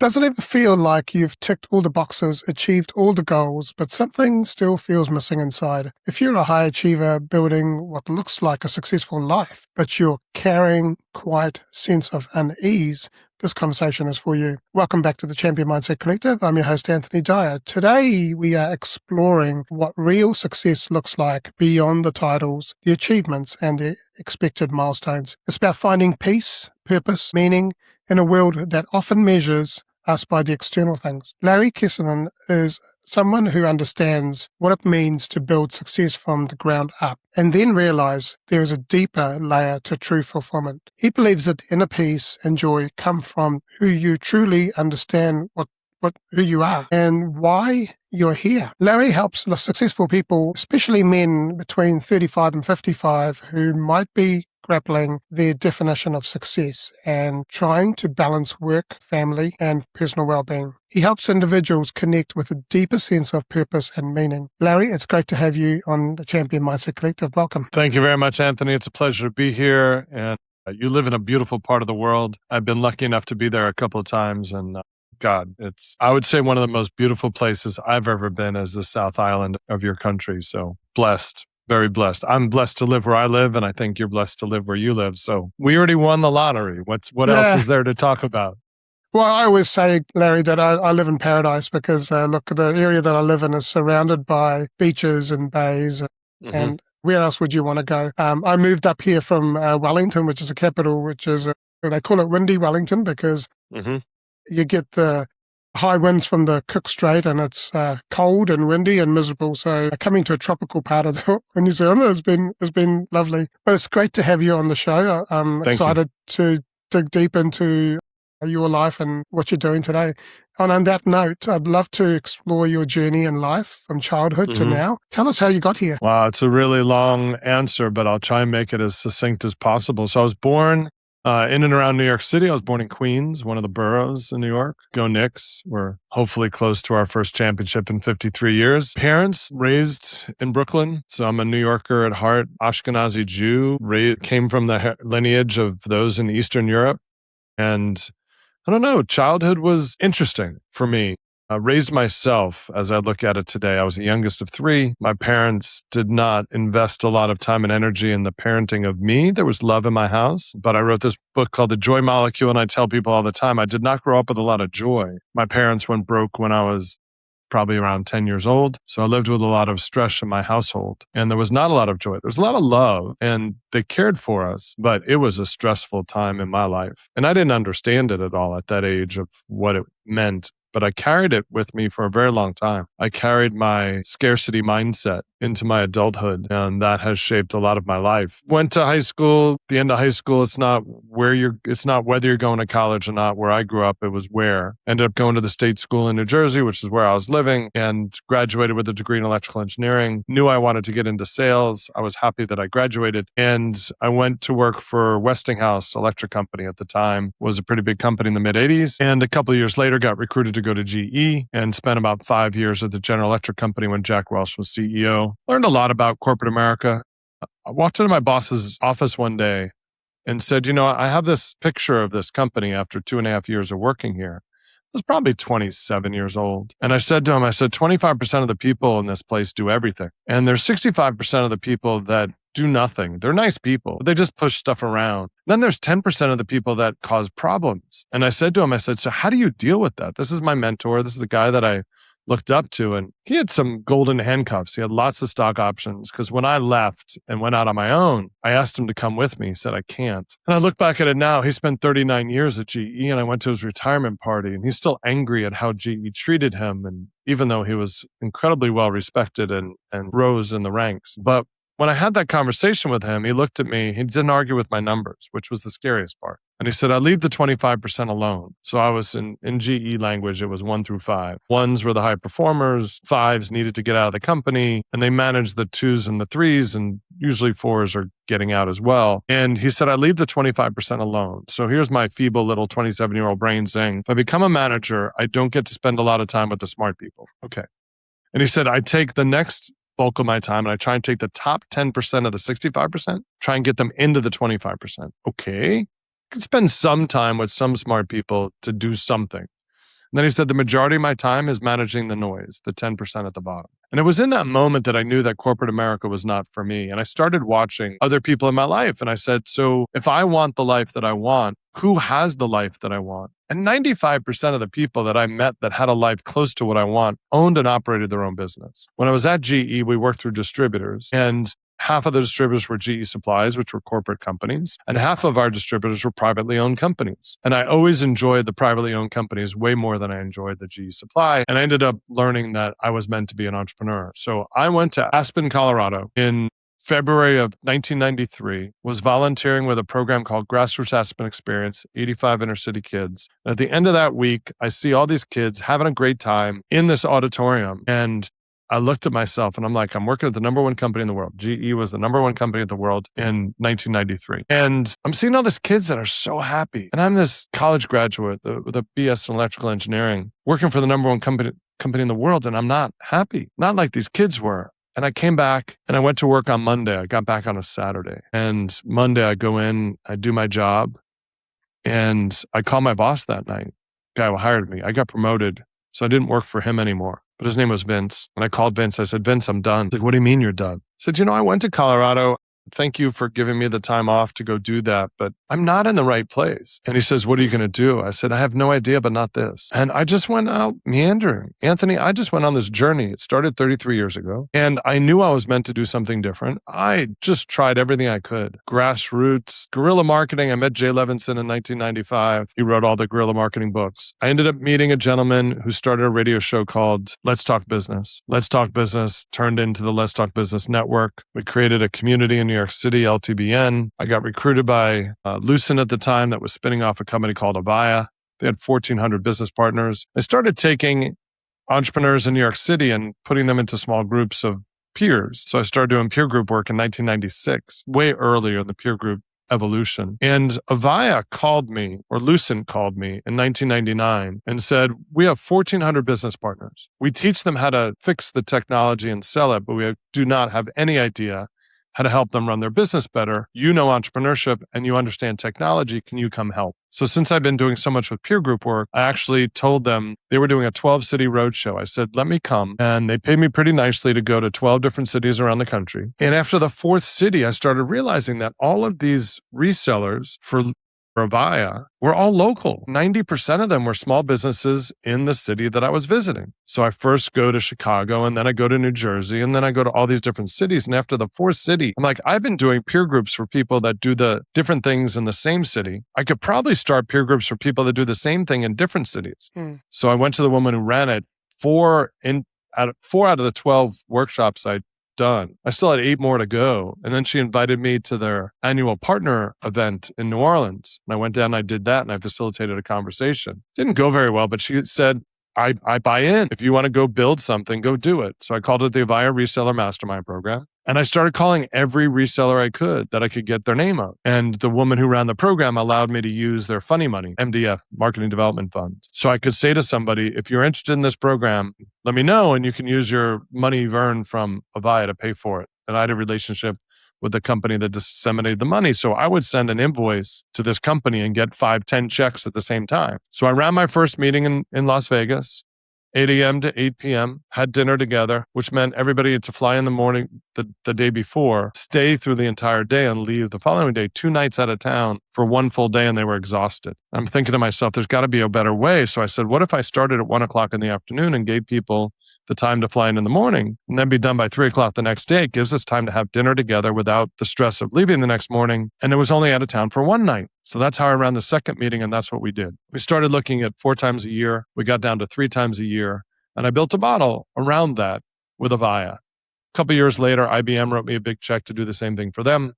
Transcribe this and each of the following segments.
Does it ever feel like you've ticked all the boxes, achieved all the goals, but something still feels missing inside? If you're a high achiever building what looks like a successful life, but you're carrying quite a sense of unease, this conversation is for you. Welcome back to the Champion Mindset Collective. I'm your host, Anthony Dahya. Today, we are exploring what real success looks like beyond the titles, the achievements, and the expected milestones. It's about finding peace, purpose, meaning in a world that often measures us by the external things. Larry Kesslin is someone who understands what it means to build success from the ground up and then realize there is a deeper layer to true fulfillment. He believes that the inner peace and joy come from who you truly understand who you are and why you're here. Larry helps successful people, especially men between 35 and 55, who might be grappling their definition of success and trying to balance work, family, and personal well-being. He helps individuals connect with a deeper sense of purpose and meaning. Larry, it's great to have you on the Champion Mindset Collective. Welcome. Thank you very much, Anthony. It's a pleasure to be here. And you live in a beautiful part of the world. I've been lucky enough to be there a couple of times. And God, I would say one of the most beautiful places I've ever been is the South Island of your country. So blessed. Very blessed. I'm blessed to live where I live, and I think you're blessed to live where you live. So we already won the lottery. What else is there to talk about? Well, I always say, Larry, that I live in paradise because, look, the area that I live in is surrounded by beaches and bays. And where else would you want to go? I moved up here from Wellington, which is the capital, which is, they call it windy Wellington because you get the high winds from the Cook Strait and it's cold and windy and miserable. So coming to a tropical part of New Zealand has been lovely. But it's great to have you on the show. I'm excited to dig deep into your life and what you're doing today. And on that note, I'd love to explore your journey in life from childhood to now. Tell us how you got here. Wow, it's a really long answer, but I'll try and make it as succinct as possible. So I was born in and around New York City. I was born in Queens, one of the boroughs in New York. Go Knicks. We're hopefully close to our first championship in 53 years. Parents raised in Brooklyn. So I'm a New Yorker at heart, Ashkenazi Jew, came from the lineage of those in Eastern Europe. And I don't know, childhood was interesting for me. I raised myself as I look at it today. I was the youngest of three. My parents did not invest a lot of time and energy in the parenting of me. There was love in my house, but I wrote this book called The Joy Molecule, and I tell people all the time, I did not grow up with a lot of joy. My parents went broke when I was probably around 10 years old. So I lived with a lot of stress in my household, and there was not a lot of joy. There was a lot of love, and they cared for us, but it was a stressful time in my life. And I didn't understand it at all at that age of what it meant. But I carried it with me for a very long time. I carried my scarcity mindset into my adulthood, and that has shaped a lot of my life. Went to high school. The end of high school, it's not whether you're going to college or not. Where I grew up, it was where. Ended up going to the state school in New Jersey, which is where I was living, and graduated with a degree in electrical engineering. Knew I wanted to get into sales. I was happy that I graduated, and I went to work for Westinghouse Electric Company at the time. Was a pretty big company in the mid 80s, and a couple of years later got recruited to go to GE and spent about 5 years at the General Electric Company when Jack Welch was CEO. Learned a lot about corporate America. I walked into my boss's office one day and said, I have this picture of this company after 2.5 years of working here. I was probably 27 years old. And I said to him, 25% of the people in this place do everything. And there's 65% of the people that do nothing. They're nice people. They just push stuff around. Then there's 10% of the people that cause problems. And I said to him, so how do you deal with that? This is my mentor. This is the guy that I looked up to, and he had some golden handcuffs. He had lots of stock options because when I left and went out on my own, I asked him to come with me. He said, I can't. And I look back at it now. He spent 39 years at GE, and I went to his retirement party, and he's still angry at how GE treated him. And even though he was incredibly well respected and rose in the ranks. But when I had that conversation with him, he looked at me. He didn't argue with my numbers, which was the scariest part. And he said, I leave the 25% alone. So I was in GE language, it was 1 through 5. 1s were the high performers, 5s needed to get out of the company, and they managed the 2s and the 3s, and usually 4s are getting out as well. And he said, I leave the 25% alone. So here's my feeble little 27-year-old brain saying, if I become a manager, I don't get to spend a lot of time with the smart people. Okay. And he said, I take the next bulk of my time and I try and take the top 10% of the 65%, try and get them into the 25%. Okay. I can spend some time with some smart people to do something. And then he said, the majority of my time is managing the noise, the 10% at the bottom. And it was in that moment that I knew that corporate America was not for me. And I started watching other people in my life. And I said, so if I want the life that I want, who has the life that I want? And 95% of the people that I met that had a life close to what I want owned and operated their own business. When I was at GE, we worked through distributors, and half of the distributors were GE Supplies, which were corporate companies, and half of our distributors were privately owned companies. And I always enjoyed the privately owned companies way more than I enjoyed the GE Supply. And I ended up learning that I was meant to be an entrepreneur. So I went to Aspen, Colorado in February of 1993, was volunteering with a program called Grassroots Aspen Experience, 85 inner city kids. And at the end of that week, I see all these kids having a great time in this auditorium. And I looked at myself and I'm like, I'm working at the number one company in the world. GE was the number one company in the world in 1993. And I'm seeing all these kids that are so happy. And I'm this college graduate with a BS in electrical engineering, working for the number one company in the world. And I'm not happy, not like these kids were. And I came back and I went to work on Monday. I got back on a Saturday. And Monday I go in, I do my job, and I call my boss that night, the guy who hired me. I got promoted, so I didn't work for him anymore. But his name was Vince. And I called Vince. I said, Vince, I'm done. He's like, what do you mean you're done? I said, I went to Colorado. Thank you for giving me the time off to go do that, but I'm not in the right place. And he says, what are you going to do? I said, I have no idea, but not this. And I just went out meandering. Anthony, I just went on this journey. It started 33 years ago. And I knew I was meant to do something different. I just tried everything I could. Grassroots, guerrilla marketing. I met Jay Levinson in 1995. He wrote all the guerrilla marketing books. I ended up meeting a gentleman who started a radio show called Let's Talk Business. Let's Talk Business turned into the Let's Talk Business Network. We created a community in New York City, LTBN. I got recruited by Lucent at the time that was spinning off a company called Dahya. They had 1,400 business partners. I started taking entrepreneurs in New York City and putting them into small groups of peers. So I started doing peer group work in 1996, way earlier in the peer group evolution. And Dahya called me, or Lucent called me in 1999 and said, we have 1,400 business partners. We teach them how to fix the technology and sell it, but we do not have any idea how to help them run their business better. You know entrepreneurship and you understand technology. Can you come help? So since I've been doing so much with peer group work, I actually told them they were doing a 12-city roadshow. I said, let me come. And they paid me pretty nicely to go to 12 different cities around the country. And after the fourth city, I started realizing that all of these resellers for Dahya were all local. 90% of them were small businesses in the city that I was visiting. So I first go to Chicago, and then I go to New Jersey, and then I go to all these different cities. And after the fourth city, I'm like, I've been doing peer groups for people that do the different things in the same city. I could probably start peer groups for people that do the same thing in different cities. So I went to the woman who ran it. Four out of the 12 workshops I'd done. I still had 8 more to go. And then she invited me to their annual partner event in New Orleans. And I went down and I did that and I facilitated a conversation. Didn't go very well, but she said, I buy in. If you want to go build something, go do it. So I called it the Dahya Reseller Mastermind Program. And I started calling every reseller I could that I could get their name out. And the woman who ran the program allowed me to use their funny money, MDF, Marketing Development Funds. So I could say to somebody, if you're interested in this program, let me know and you can use your money you've earned from Dahya to pay for it. And I had a relationship with the company that disseminated the money. So I would send an invoice to this company and get 5, 10 checks at the same time. So I ran my first meeting in Las Vegas, 8 a.m. to 8 p.m., had dinner together, which meant everybody had to fly in the morning the day before, stay through the entire day and leave the following day, 2 nights out of town for 1 full day, and they were exhausted. I'm thinking to myself, there's got to be a better way. So I said, what if I started at 1 o'clock in the afternoon and gave people the time to fly in the morning and then be done by 3 o'clock the next day? It gives us time to have dinner together without the stress of leaving the next morning. And it was only out of town for 1 night. So that's how I ran the second meeting, and that's what we did. We started looking at 4 times a year. We got down to 3 times a year. And I built a model around that with Dahya. A couple of years later, IBM wrote me a big check to do the same thing for them.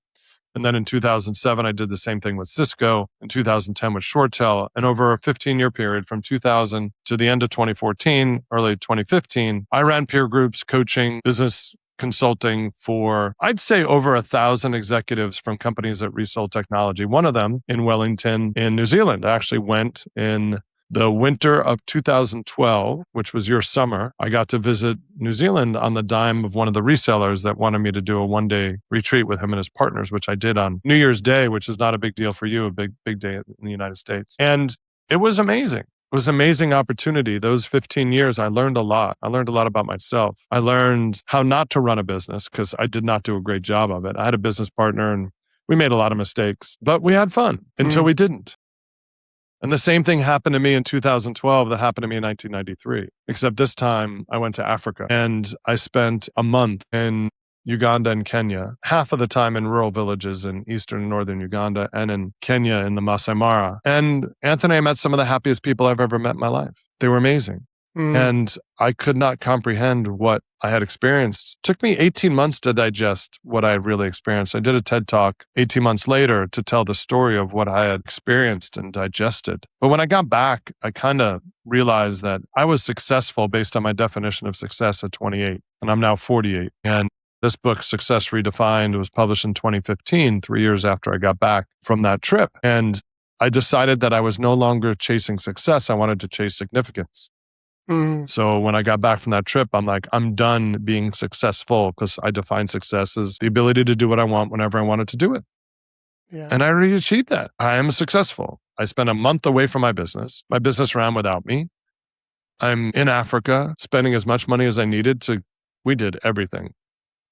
And then in 2007, I did the same thing with Cisco. In 2010 with ShoreTel. And over a 15-year period from 2000 to the end of 2014, early 2015, I ran peer groups, coaching, business consulting for, I'd say, over 1,000 executives from companies that resold technology. One of them in Wellington in New Zealand. I actually went in the winter of 2012, which was your summer. I got to visit New Zealand on the dime of one of the resellers that wanted me to do a 1-day retreat with him and his partners, which I did on New Year's Day, which is not a big deal for you, a big day in the United States. And it was amazing. It was an amazing opportunity. Those 15 years, I learned a lot. I learned a lot about myself. I learned how not to run a business because I did not do a great job of it. I had a business partner and we made a lot of mistakes, but we had fun until we didn't. And the same thing happened to me in 2012 that happened to me in 1993, except this time I went to Africa and I spent a month in Uganda and Kenya, half of the time in rural villages in eastern and northern Uganda, and in Kenya in the Masai Mara. And Anthony, I met some of the happiest people I've ever met in my life. They were amazing. And I could not comprehend what I had experienced. It took me 18 months to digest what I had really experienced. I did a TED Talk 18 months later to tell the story of what I had experienced and digested. But when I got back, I kind of realized that I was successful based on my definition of success at 28, and I'm now 48. And this book, Success Redefined, was published in 2015, 3 years after I got back from that trip. And I decided that I was no longer chasing success. I wanted to chase significance. So when I got back from that trip, I'm like, I'm done being successful because I define success as the ability to do what I want whenever I wanted to do it. Yeah. And I already achieved that. I am successful. I spent a month away from my business. My business ran without me. I'm in Africa, spending as much money as I needed to, we did everything.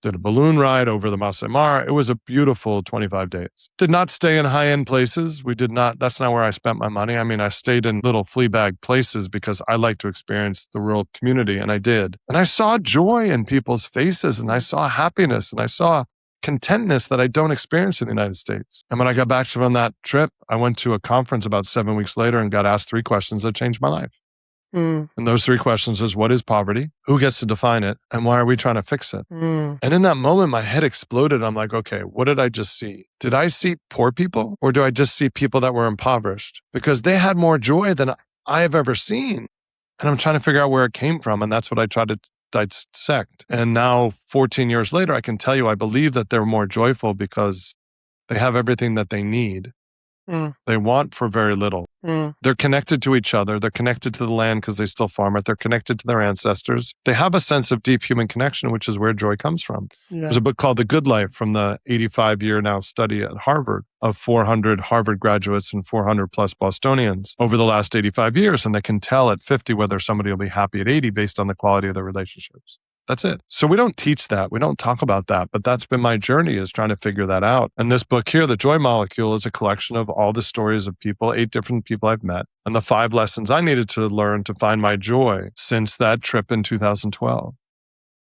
Did a balloon ride over the Masai Mara. It was a beautiful 25 days. Did not stay in high-end places. We did not, that's not where I spent my money. I mean, I stayed in little flea bag places because I like to experience the rural community, and I did. And I saw joy in people's faces, and I saw happiness, and I saw contentness that I don't experience in the United States. And when I got back from that trip, I went to a conference about 7 weeks later and got asked 3 questions that changed my life. And those 3 questions is, what is poverty? Who gets to define it? And why are we trying to fix it? And in that moment, my head exploded. I'm like, okay, what did I just see? Did I see poor people, or do I just see people that were impoverished? Because they had more joy than I have ever seen. And I'm trying to figure out where it came from. And that's what I tried to dissect. And now 14 years later, I can tell you, I believe that they're more joyful because they have everything that they need. They want for very little. They're connected to each other. They're connected to the land because they still farm it. They're connected to their ancestors. They have a sense of deep human connection, which is where joy comes from. There's a book called The Good Life from the 85-year now study at Harvard of 400 Harvard graduates and 400 plus Bostonians over the last 85 years. And they can tell at 50 whether somebody will be happy at 80 based on the quality of their relationships. That's it. So we don't teach that. We don't talk about that. But that's been my journey, is trying to figure that out. And this book here, The Joy Molecule, is a collection of all the stories of people, 8 different people I've met, and the 5 lessons I needed to learn to find my joy since that trip in 2012.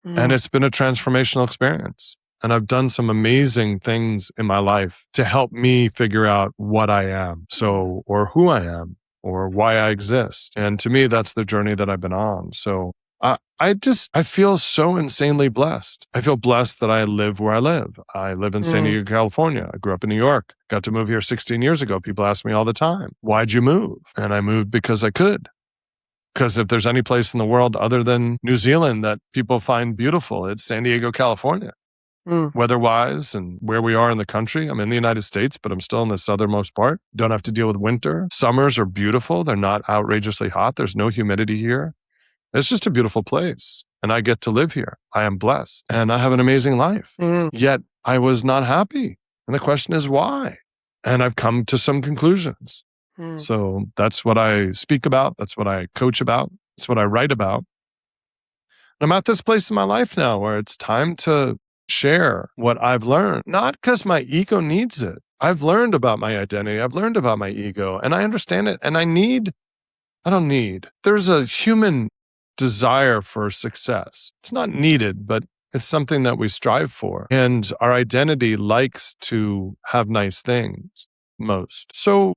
And it's been a transformational experience. And I've done some amazing things in my life to help me figure out what I am, or who I am, or why I exist. And to me, that's the journey that I've been on. So I feel so insanely blessed. I feel blessed that I live where I live. I live in San Diego, California. I grew up in New York. Got to move here 16 years ago. People ask me all the time, why'd you move? And I moved because I could. Because if there's any place in the world other than New Zealand that people find beautiful, it's San Diego, California. Weather-wise and where we are in the country. I'm in the United States, but I'm still in the southernmost part. Don't have to deal with winter. Summers are beautiful. They're not outrageously hot. There's no humidity here. It's just a beautiful place. And I get to live here. I am blessed. And I have an amazing life. Yet I was not happy. And the question is why? And I've come to some conclusions. So that's what I speak about. That's what I coach about. That's what I write about. And I'm at this place in my life now where it's time to share what I've learned, not because my ego needs it. I've learned about my identity. I've learned about my ego, and I understand it. And there's a human desire for success. It's not needed, but it's something that we strive for. And our identity likes to have nice things most. So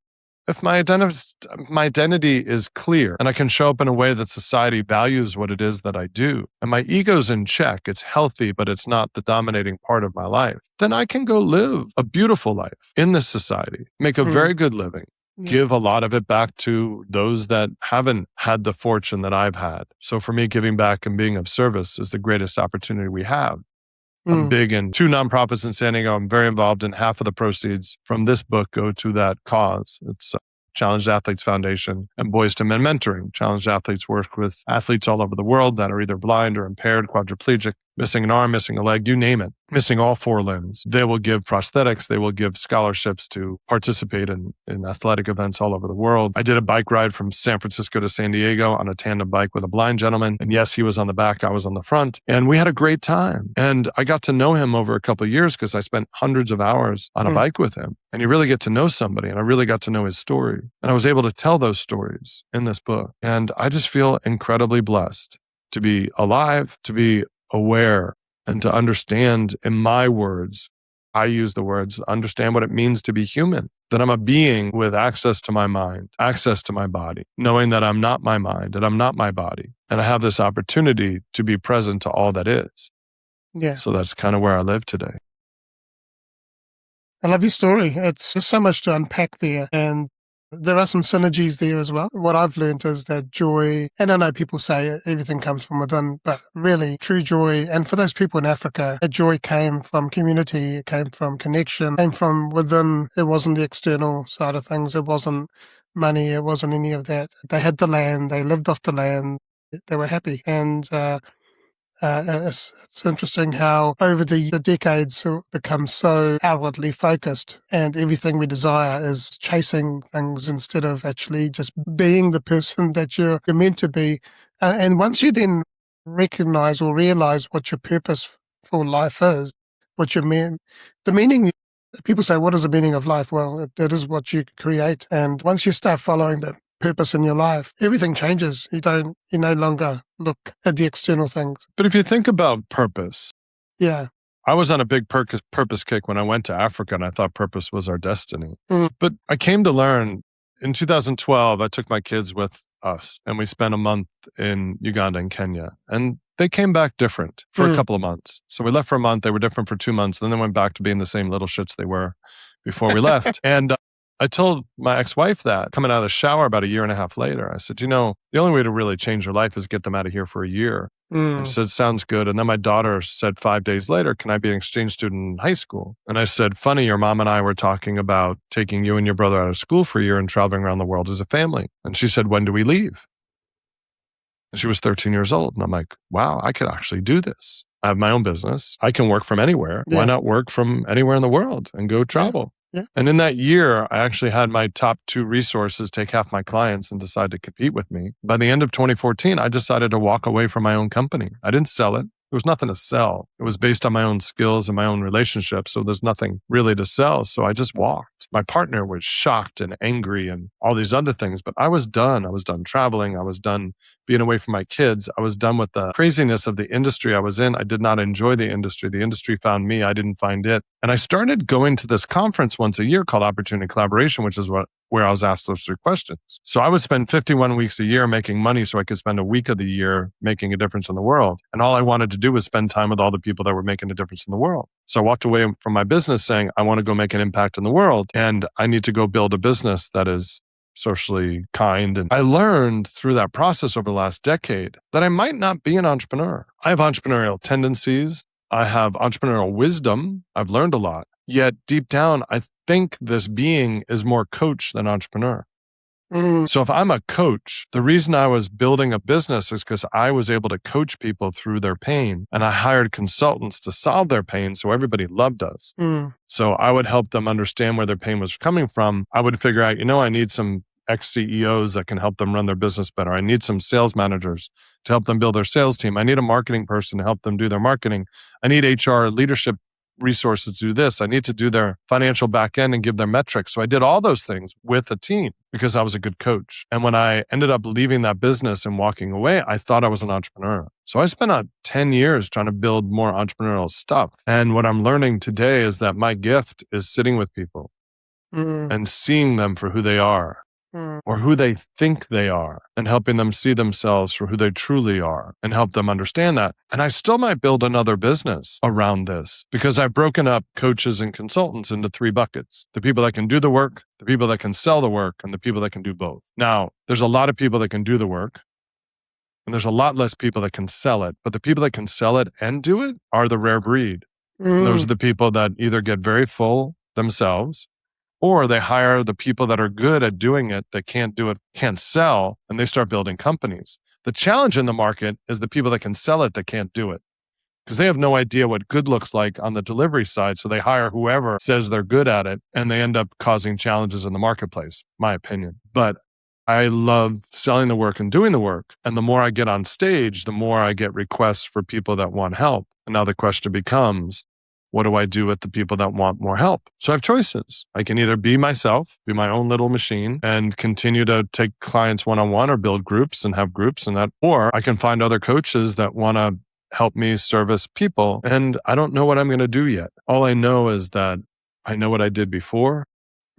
if my identity is clear and I can show up in a way that society values what it is that I do, and my ego's in check, it's healthy, but it's not the dominating part of my life, then I can go live a beautiful life in this society, make a very good living, give a lot of it back to those that haven't had the fortune that I've had. So for me, giving back and being of service is the greatest opportunity we have. I'm big in 2 nonprofits in San Diego. I'm very involved in. Half of the proceeds from this book go to that cause. It's Challenged Athletes Foundation and Boys to Men Mentoring. Challenged Athletes work with athletes all over the world that are either blind or impaired, quadriplegic, missing an arm, missing a leg, you name it, missing all 4 limbs. They will give prosthetics. They will give scholarships to participate in athletic events all over the world. I did a bike ride from San Francisco to San Diego on a tandem bike with a blind gentleman. And yes, he was on the back, I was on the front. And we had a great time. And I got to know him over a couple of years because I spent hundreds of hours on a bike with him. And you really get to know somebody. And I really got to know his story. And I was able to tell those stories in this book. And I just feel incredibly blessed to be alive, to be aware, and to understand, in my words, I use the words, understand what it means to be human, that I'm a being with access to my mind, access to my body, knowing that I'm not my mind and I'm not my body. And I have this opportunity to be present to all that is. Yeah. So that's kind of where I live today. I love your story. It's just so much to unpack there. And there are some synergies there as well. What I've learned is that joy, and I know people say everything comes from within, but really true joy, and for those people in Africa, that joy came from community, it came from connection, came from within. It wasn't the external side of things. It wasn't money. It wasn't any of that. They had the land. They lived off the land. They were happy. And it's interesting how over the decades it becomes so outwardly focused, and everything we desire is chasing things instead of actually just being the person that you're meant to be. And once you then recognize or realize what your purpose for life is, what your the meaning. People say, what is the meaning of life? Well, it is what you create. And once you start following that purpose in your life, everything changes. You no longer look at the external things. But if you think about purpose, yeah, I was on a big purpose kick when I went to Africa, and I thought purpose was our destiny. But I came to learn in 2012, I took my kids with us and we spent a month in Uganda and Kenya, and they came back different for a couple of months. So we left for a month. They were different for 2 months. Then they went back to being the same little shits they were before we left. And I told my ex-wife that coming out of the shower about a year and a half later. I said, the only way to really change their life is get them out of here for a year. And she said, sounds good. And then my daughter said 5 days later, can I be an exchange student in high school? And I said, funny, your mom and I were talking about taking you and your brother out of school for a year and traveling around the world as a family. And she said, when do we leave? And she was 13 years old. And I'm like, wow, I could actually do this. I have my own business. I can work from anywhere. Yeah. Why not work from anywhere in the world and go travel? Yeah. And in that year, I actually had my top 2 resources take half my clients and decide to compete with me. By the end of 2014, I decided to walk away from my own company. I didn't sell it. There was nothing to sell. It was based on my own skills and my own relationships. So there's nothing really to sell. So I just walked. My partner was shocked and angry and all these other things, but I was done. I was done traveling. I was done being away from my kids. I was done with the craziness of the industry I was in. I did not enjoy the industry. The industry found me. I didn't find it. And I started going to this conference once a year called Opportunity Collaboration, which is where I was asked those 3 questions. So I would spend 51 weeks a year making money so I could spend a week of the year making a difference in the world. And all I wanted to do was spend time with all the people that were making a difference in the world. So I walked away from my business saying, I want to go make an impact in the world. And I need to go build a business that is socially kind. And I learned through that process over the last decade that I might not be an entrepreneur. I have entrepreneurial tendencies. I have entrepreneurial wisdom. I've learned a lot. Yet deep down, I think this being is more coach than entrepreneur. So if I'm a coach, the reason I was building a business is because I was able to coach people through their pain, and I hired consultants to solve their pain. So everybody loved us. So I would help them understand where their pain was coming from. I would figure out, I need some ex-CEOs that can help them run their business better. I need some sales managers to help them build their sales team. I need a marketing person to help them do their marketing. I need HR leadership resources to do this. I need to do their financial back end and give them metrics. So I did all those things with a team because I was a good coach. And when I ended up leaving that business and walking away, I thought I was an entrepreneur. So I spent 10 years trying to build more entrepreneurial stuff. And what I'm learning today is that my gift is sitting with people and seeing them for who they are. Or who they think they are, and helping them see themselves for who they truly are and help them understand that. And I still might build another business around this because I've broken up coaches and consultants into 3 buckets: the people that can do the work, the people that can sell the work, and the people that can do both. Now, there's a lot of people that can do the work, and there's a lot less people that can sell it. But the people that can sell it and do it are the rare breed. Those are the people that either get very full themselves, or they hire the people that are good at doing it, that can't do it, can't sell, and they start building companies. The challenge in the market is the people that can sell it that can't do it. because they have no idea what good looks like on the delivery side. So they hire whoever says they're good at it, and they end up causing challenges in the marketplace, my opinion. But I love selling the work and doing the work. And the more I get on stage, the more I get requests for people that want help. And now the question becomes, what do I do with the people that want more help? So I have choices. I can either be myself, be my own little machine, and continue to take clients one-on-one or build groups and have groups and that, or I can find other coaches that want to help me service people. And I don't know what I'm going to do yet. All I know is that I know what I did before.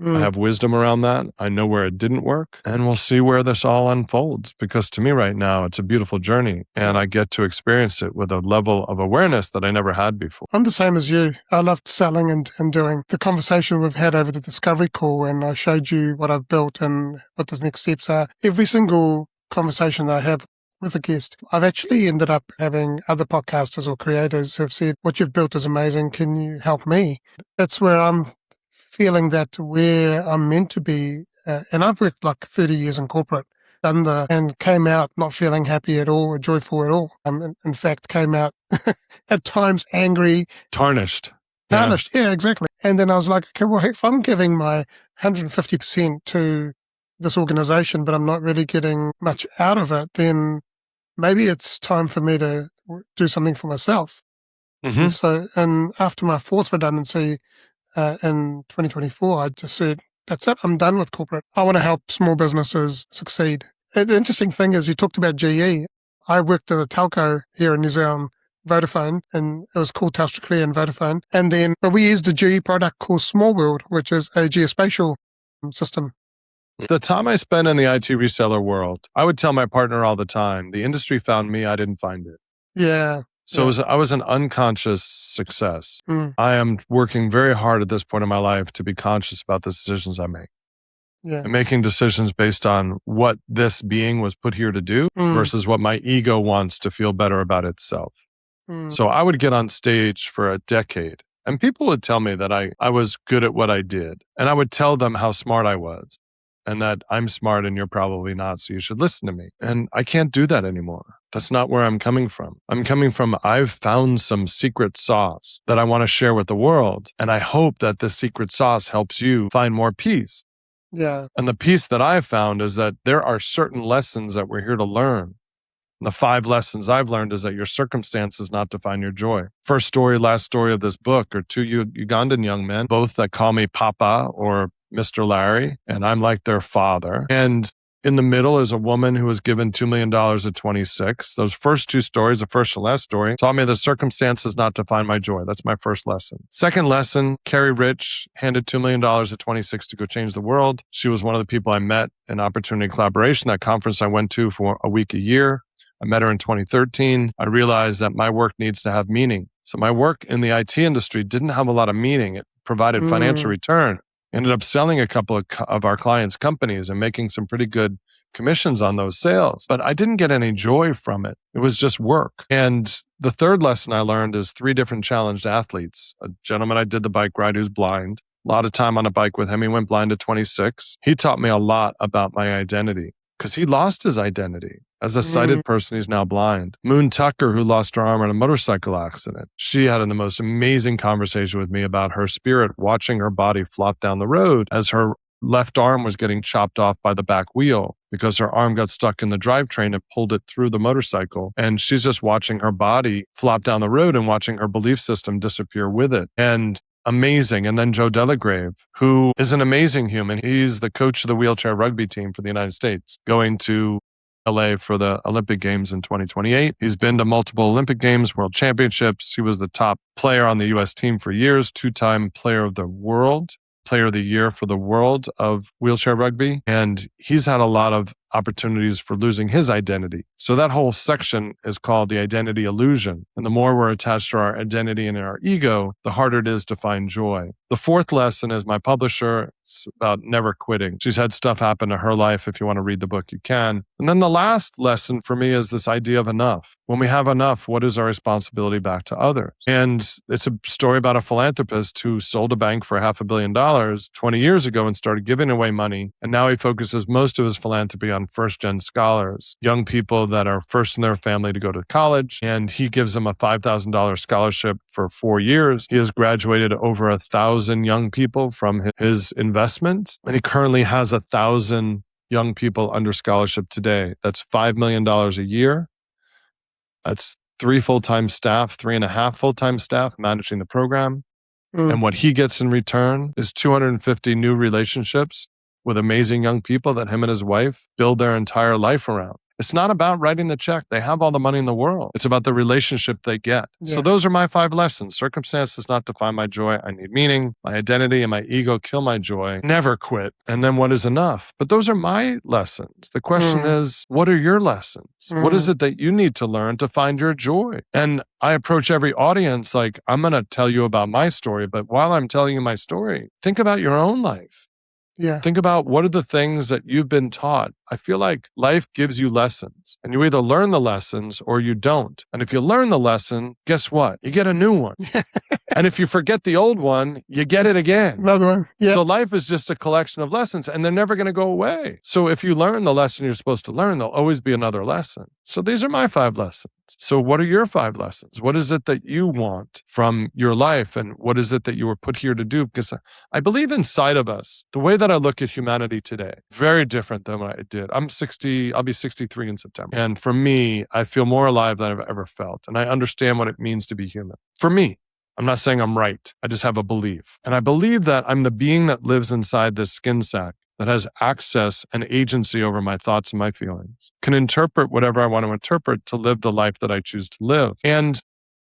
I have wisdom around that. I know where it didn't work, and we'll see where this all unfolds, because to me right now, it's a beautiful journey and I get to experience it with a level of awareness that I never had before. I'm the same as you. I loved selling and doing. The conversation we've had over the discovery call when I showed you what I've built and what the next steps are, every single conversation that I have with a guest, I've actually ended up having other podcasters or creators who have said, what you've built is amazing. Can you help me? That's where I'm feeling that where I'm meant to be, and I've worked like 30 years in corporate, and came out not feeling happy at all or joyful at all. In fact, came out at times angry. Tarnished. Yeah, exactly. And then I was like, okay, well, if I'm giving my 150% to this organization, but I'm not really getting much out of it, then maybe it's time for me to do something for myself. Mm-hmm. And after my fourth redundancy, in 2024, I just said, that's it. I'm done with corporate. I want to help small businesses succeed. The interesting thing is you talked about GE. I worked at a telco here in New Zealand, Vodafone, and it was called Telstra Clear and Vodafone. But we used a GE product called Small World, which is a geospatial system. The time I spent in the IT reseller world, I would tell my partner all the time, the industry found me, I didn't find it. Yeah. So I was an unconscious success. Mm. I am working very hard at this point in my life to be conscious about the decisions I make. Yeah. And making decisions based on what this being was put here to do versus what my ego wants to feel better about itself. So I would get on stage for a decade and people would tell me that I was good at what I did. And I would tell them how smart I was and that I'm smart and you're probably not, so you should listen to me. And I can't do that anymore. That's not where I'm coming from. I'm coming from, I've found some secret sauce that I want to share with the world. And I hope that this secret sauce helps you find more peace. Yeah. And the piece that I've found is that there are certain lessons that we're here to learn. And the 5 lessons I've learned is that your circumstances not define your joy. First story, last story of this book are 2 Ugandan young men, both that call me Papa or Mr. Larry, and I'm like their father. And in the middle is a woman who was given $2 million at 26. Those first 2 stories, the first and last story, taught me the circumstances not define my joy. That's my first lesson. Second lesson, Carrie Rich handed $2 million at 26 to go change the world. She was one of the people I met in Opportunity Collaboration, that conference I went to for a week a year. I met her in 2013. I realized that my work needs to have meaning. So my work in the IT industry didn't have a lot of meaning. It provided financial return. Ended up selling a couple of our clients' companies and making some pretty good commissions on those sales. But I didn't get any joy from it. It was just work. And the third lesson I learned is 3 different challenged athletes. A gentleman I did the bike ride who's blind. A lot of time on a bike with him. He went blind at 26. He taught me a lot about my identity because he lost his identity. As a sighted person, he's now blind. Moon Tucker, who lost her arm in a motorcycle accident, she had the most amazing conversation with me about her spirit watching her body flop down the road as her left arm was getting chopped off by the back wheel because her arm got stuck in the drivetrain and pulled it through the motorcycle. And she's just watching her body flop down the road and watching her belief system disappear with it. And amazing. And then Joe Delagrave, who is an amazing human. He's the coach of the wheelchair rugby team for the United States, going to LA for the Olympic Games in 2028. He's been to multiple Olympic Games, World Championships. He was the top player on the U.S. team for years, 2-time player of the world, player of the year for the world of wheelchair rugby. And he's had a lot of opportunities for losing his identity. So that whole section is called the identity illusion. And the more we're attached to our identity and our ego, the harder it is to find joy. The fourth lesson is my publisher. It's about never quitting. She's had stuff happen to her life. If you want to read the book, you can. And then the last lesson for me is this idea of enough. When we have enough, what is our responsibility back to others? And it's a story about a philanthropist who sold a bank for $500 million 20 years ago and started giving away money. And now he focuses most of his philanthropy on on first-gen scholars, young people that are first in their family to go to college, and he gives them a $5,000 scholarship for 4 years. He has graduated over 1,000 young people from his investments, and he currently has 1,000 young people under scholarship today. That's $5 million a year. That's 3 full-time staff, 3.5 full-time staff managing the program. And what he gets in return is 250 new relationships with amazing young people that him and his wife build their entire life around. It's not about writing the check. They have all the money in the world. It's about the relationship they get. Yeah. So those are my 5 lessons. Circumstance does not define my joy. I need meaning. My identity and my ego kill my joy. Never quit. And then what is enough? But those are my lessons. The question is, what are your lessons? What is it that you need to learn to find your joy? And I approach every audience like, I'm going to tell you about my story, but while I'm telling you my story, think about your own life. Yeah. Think about what are the things that you've been taught. I feel like life gives you lessons, and you either learn the lessons or you don't. And if you learn the lesson, guess what? You get a new one. And if you forget the old one, you get it again. Another one. Yeah. So life is just a collection of lessons, and they're never going to go away. So if you learn the lesson you're supposed to learn, there'll always be another lesson. So these are my 5 lessons. So what are your 5 lessons? What is it that you want from your life? And what is it that you were put here to do? Because I believe inside of us, the way that I look at humanity today, very different than what I did. I'm 60, I'll be 63 in September. And for me, I feel more alive than I've ever felt. And I understand what it means to be human. For me, I'm not saying I'm right. I just have a belief. And I believe that I'm the being that lives inside this skin sack that has access and agency over my thoughts and my feelings, can interpret whatever I want to interpret to live the life that I choose to live. And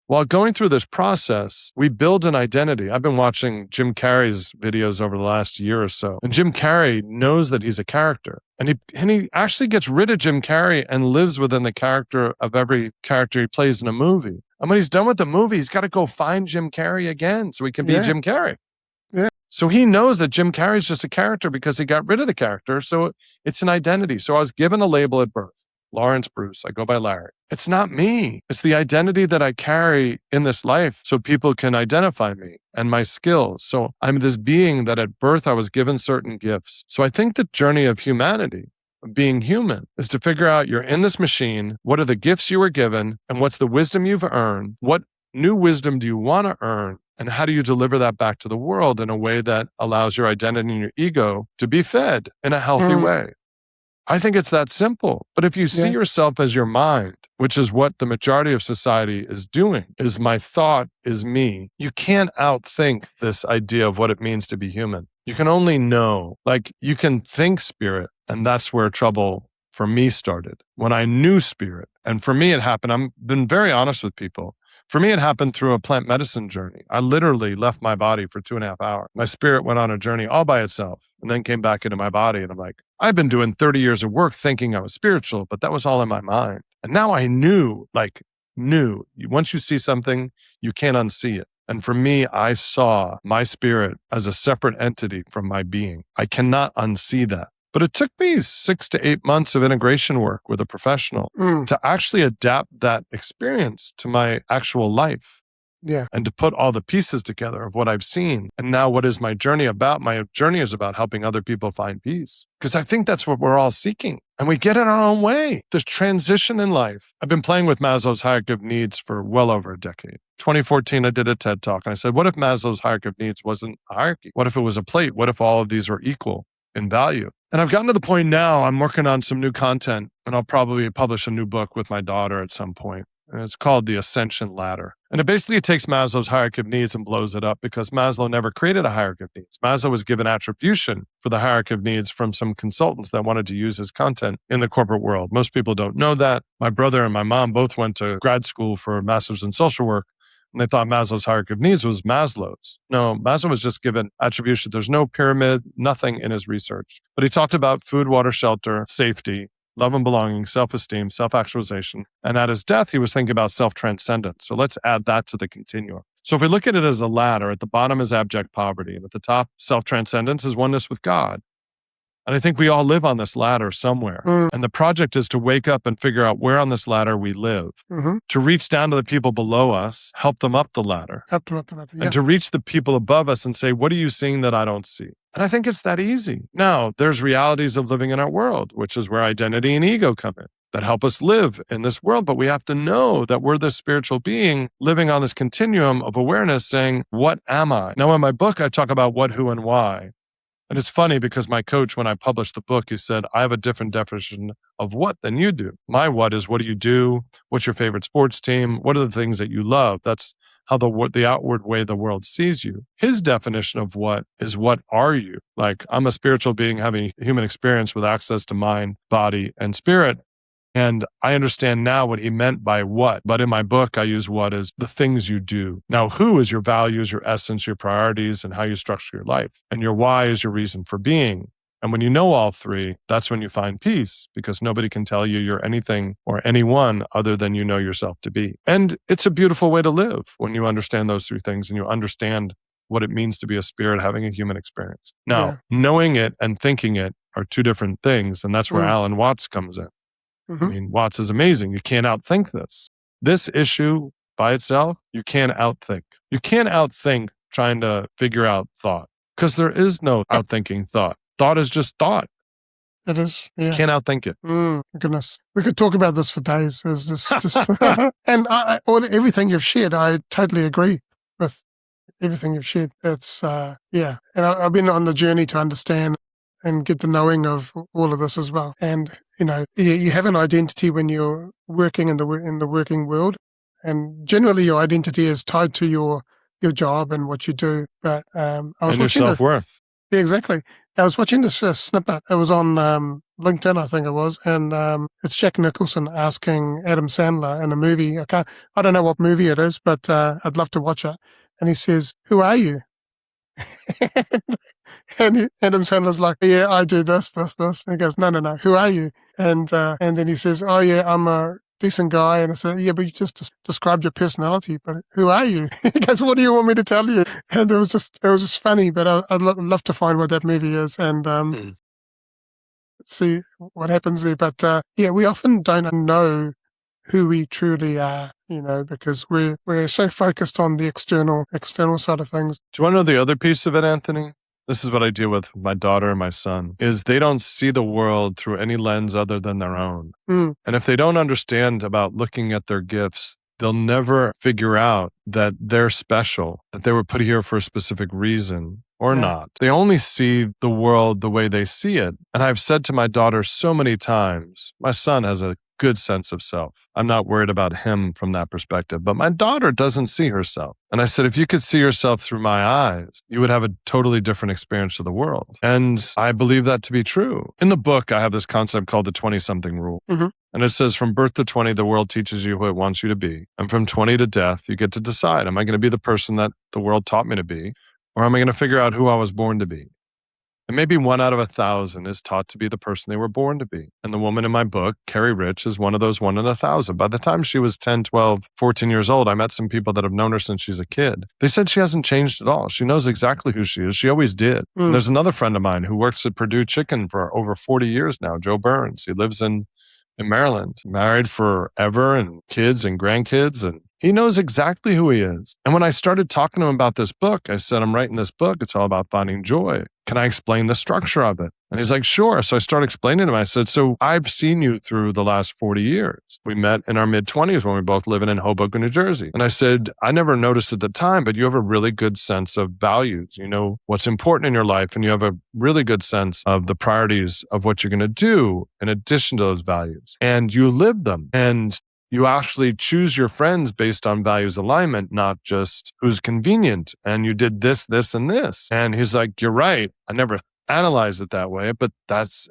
while going through this process, we build an identity. I've been watching Jim Carrey's videos over the last year or so. And Jim Carrey knows that he's a character. And he actually gets rid of Jim Carrey and lives within the character of every character he plays in a movie. And when he's done with the movie, he's got to go find Jim Carrey again so he can be Jim Carrey. Yeah. So he knows that Jim Carrey is just a character because he got rid of the character. So it's an identity. So I was given a label at birth. Lawrence Bruce. I go by Larry. It's not me. It's the identity that I carry in this life so people can identify me and my skills. So I'm this being that at birth I was given certain gifts. So I think the journey of humanity, of being human, is to figure out you're in this machine. What are the gifts you were given? And what's the wisdom you've earned? What new wisdom do you want to earn? And how do you deliver that back to the world in a way that allows your identity and your ego to be fed in a healthy way? I think it's that simple. But if you see yourself as your mind, which is what the majority of society is doing, is my thought is me, you can't outthink this idea of what it means to be human. You can only know, like you can think spirit, and that's where trouble for me started. When I knew spirit, and for me it happened, I've been very honest with people. For me, it happened through a plant medicine journey. I literally left my body for 2.5 hours. My spirit went on a journey all by itself and then came back into my body. And I'm like, I've been doing 30 years of work thinking I was spiritual, but that was all in my mind. And now I knew. Once you see something, you can't unsee it. And for me, I saw my spirit as a separate entity from my being. I cannot unsee that. But it took me 6 to 8 months of integration work with a professional to actually adapt that experience to my actual life. Yeah. And to put all the pieces together of what I've seen. And now what is my journey about? My journey is about helping other people find peace. Because I think that's what we're all seeking. And we get in our own way. There's transition in life. I've been playing with Maslow's hierarchy of needs for well over a decade. 2014, I did a TED Talk and I said, what if Maslow's hierarchy of needs wasn't a hierarchy? What if it was a plate? What if all of these were equal in value? And I've gotten to the point now, I'm working on some new content and I'll probably publish a new book with my daughter at some point. And it's called The Ascension Ladder. And it basically takes Maslow's hierarchy of needs and blows it up because Maslow never created a hierarchy of needs. Maslow was given attribution for the hierarchy of needs from some consultants that wanted to use his content in the corporate world. Most people don't know that. My brother and my mom both went to grad school for a master's in social work. And they thought Maslow's hierarchy of needs was Maslow's. No, Maslow was just given attribution. There's no pyramid, nothing in his research. But he talked about food, water, shelter, safety, love and belonging, self-esteem, self-actualization. And at his death, he was thinking about self-transcendence. So let's add that to the continuum. So if we look at it as a ladder, at the bottom is abject poverty. And at the top, self-transcendence is oneness with God. And I think we all live on this ladder somewhere. And the project is to wake up and figure out where on this ladder we live, to reach down to the people below us, help them up the ladder, Help them up the ladder. Yeah. and to reach the people above us and say, what are you seeing that I don't see? And I think it's that easy. Now, there's realities of living in our world, which is where identity and ego come in, that help us live in this world. But we have to know that we're this spiritual being living on this continuum of awareness saying, what am I? Now, in my book, I talk about what, who, and why. And it's funny because my coach, when I published the book, he said, I have a different definition of what than you do. My what is, what do you do? What's your favorite sports team? What are the things that you love? That's how the outward way the world sees you. His definition of what is, what are you? Like, I'm a spiritual being having human experience with access to mind, body, and spirit. And I understand now what he meant by what. But in my book, I use what as the things you do. Now, who is your values, your essence, your priorities, and how you structure your life. And your why is your reason for being. And when you know all three, that's when you find peace, because nobody can tell you you're anything or anyone other than you know yourself to be. And it's a beautiful way to live when you understand those three things and you understand what it means to be a spirit having a human experience. Now, knowing it and thinking it are two different things. And that's where Alan Watts comes in. I mean, Watts is amazing. You can't outthink this. This issue by itself, you can't outthink. You can't outthink trying to figure out thought because there is no outthinking thought. Thought is just thought. It is, yeah. Can't outthink it. Goodness. We could talk about this for days. It's just and everything you've shared, I totally agree with everything you've shared. It's, yeah. And I've been on the journey to understand and get the knowing of all of this as well. And, you have an identity when you're working in the working world. And generally your identity is tied to your job and what you do. But I was and your self-worth. Yeah, exactly. I was watching this snippet. It was on LinkedIn, I think it was. And it's Jack Nicholson asking Adam Sandler in a movie. I don't know what movie it is, but I'd love to watch it. And he says, "Who are you?" And Adam Sandler's like, "Yeah, I do this, this, this." And he goes, No, who are you? And then he says, "Oh yeah, I'm a decent guy." And I said, "Yeah, but you just described your personality, but who are you?" He goes, "What do you want me to tell you?" And it was just funny, but I'd love to find what that movie is and see what happens there. But yeah, we often don't know who we truly are, because we're so focused on the external side of things. Do you want to know the other piece of it, Anthony? This is what I deal with my daughter and my son, is they don't see the world through any lens other than their own. And if they don't understand about looking at their gifts, they'll never figure out that they're special, that they were put here for a specific reason or not. They only see the world the way they see it. And I've said to my daughter so many times, my son has a good sense of self. I'm not worried about him from that perspective, but my daughter doesn't see herself. And I said, if you could see yourself through my eyes, you would have a totally different experience of the world. And I believe that to be true. In the book, I have this concept called the 20-something rule. And it says from birth to 20, the world teaches you who it wants you to be. And from 20 to death, you get to decide, am I going to be the person that the world taught me to be? Or am I going to figure out who I was born to be? And maybe 1 out of 1,000 is taught to be the person they were born to be. And the woman in my book, Carrie Rich, is one of those 1 in 1,000. By the time she was 10, 12, 14 years old, I met some people that have known her since she's a kid. They said she hasn't changed at all. She knows exactly who she is. She always did. And there's another friend of mine who works at Purdue Chicken for over 40 years now, Joe Burns. He lives in Maryland, married forever and kids and grandkids. And he knows exactly who he is. And when I started talking to him about this book, I said, I'm writing this book. It's all about finding joy. Can I explain the structure of it? And he's like, sure. So I started explaining to him. I said, so I've seen you through the last 40 years. We met in our mid-20s when we were both living in Hoboken, New Jersey. And I said, I never noticed at the time, but you have a really good sense of values. You know what's important in your life, and you have a really good sense of the priorities of what you're going to do in addition to those values. And you live them. And you actually choose your friends based on values alignment, not just who's convenient. And you did this, this, and this. And he's like, you're right. I never analyzed it that way, but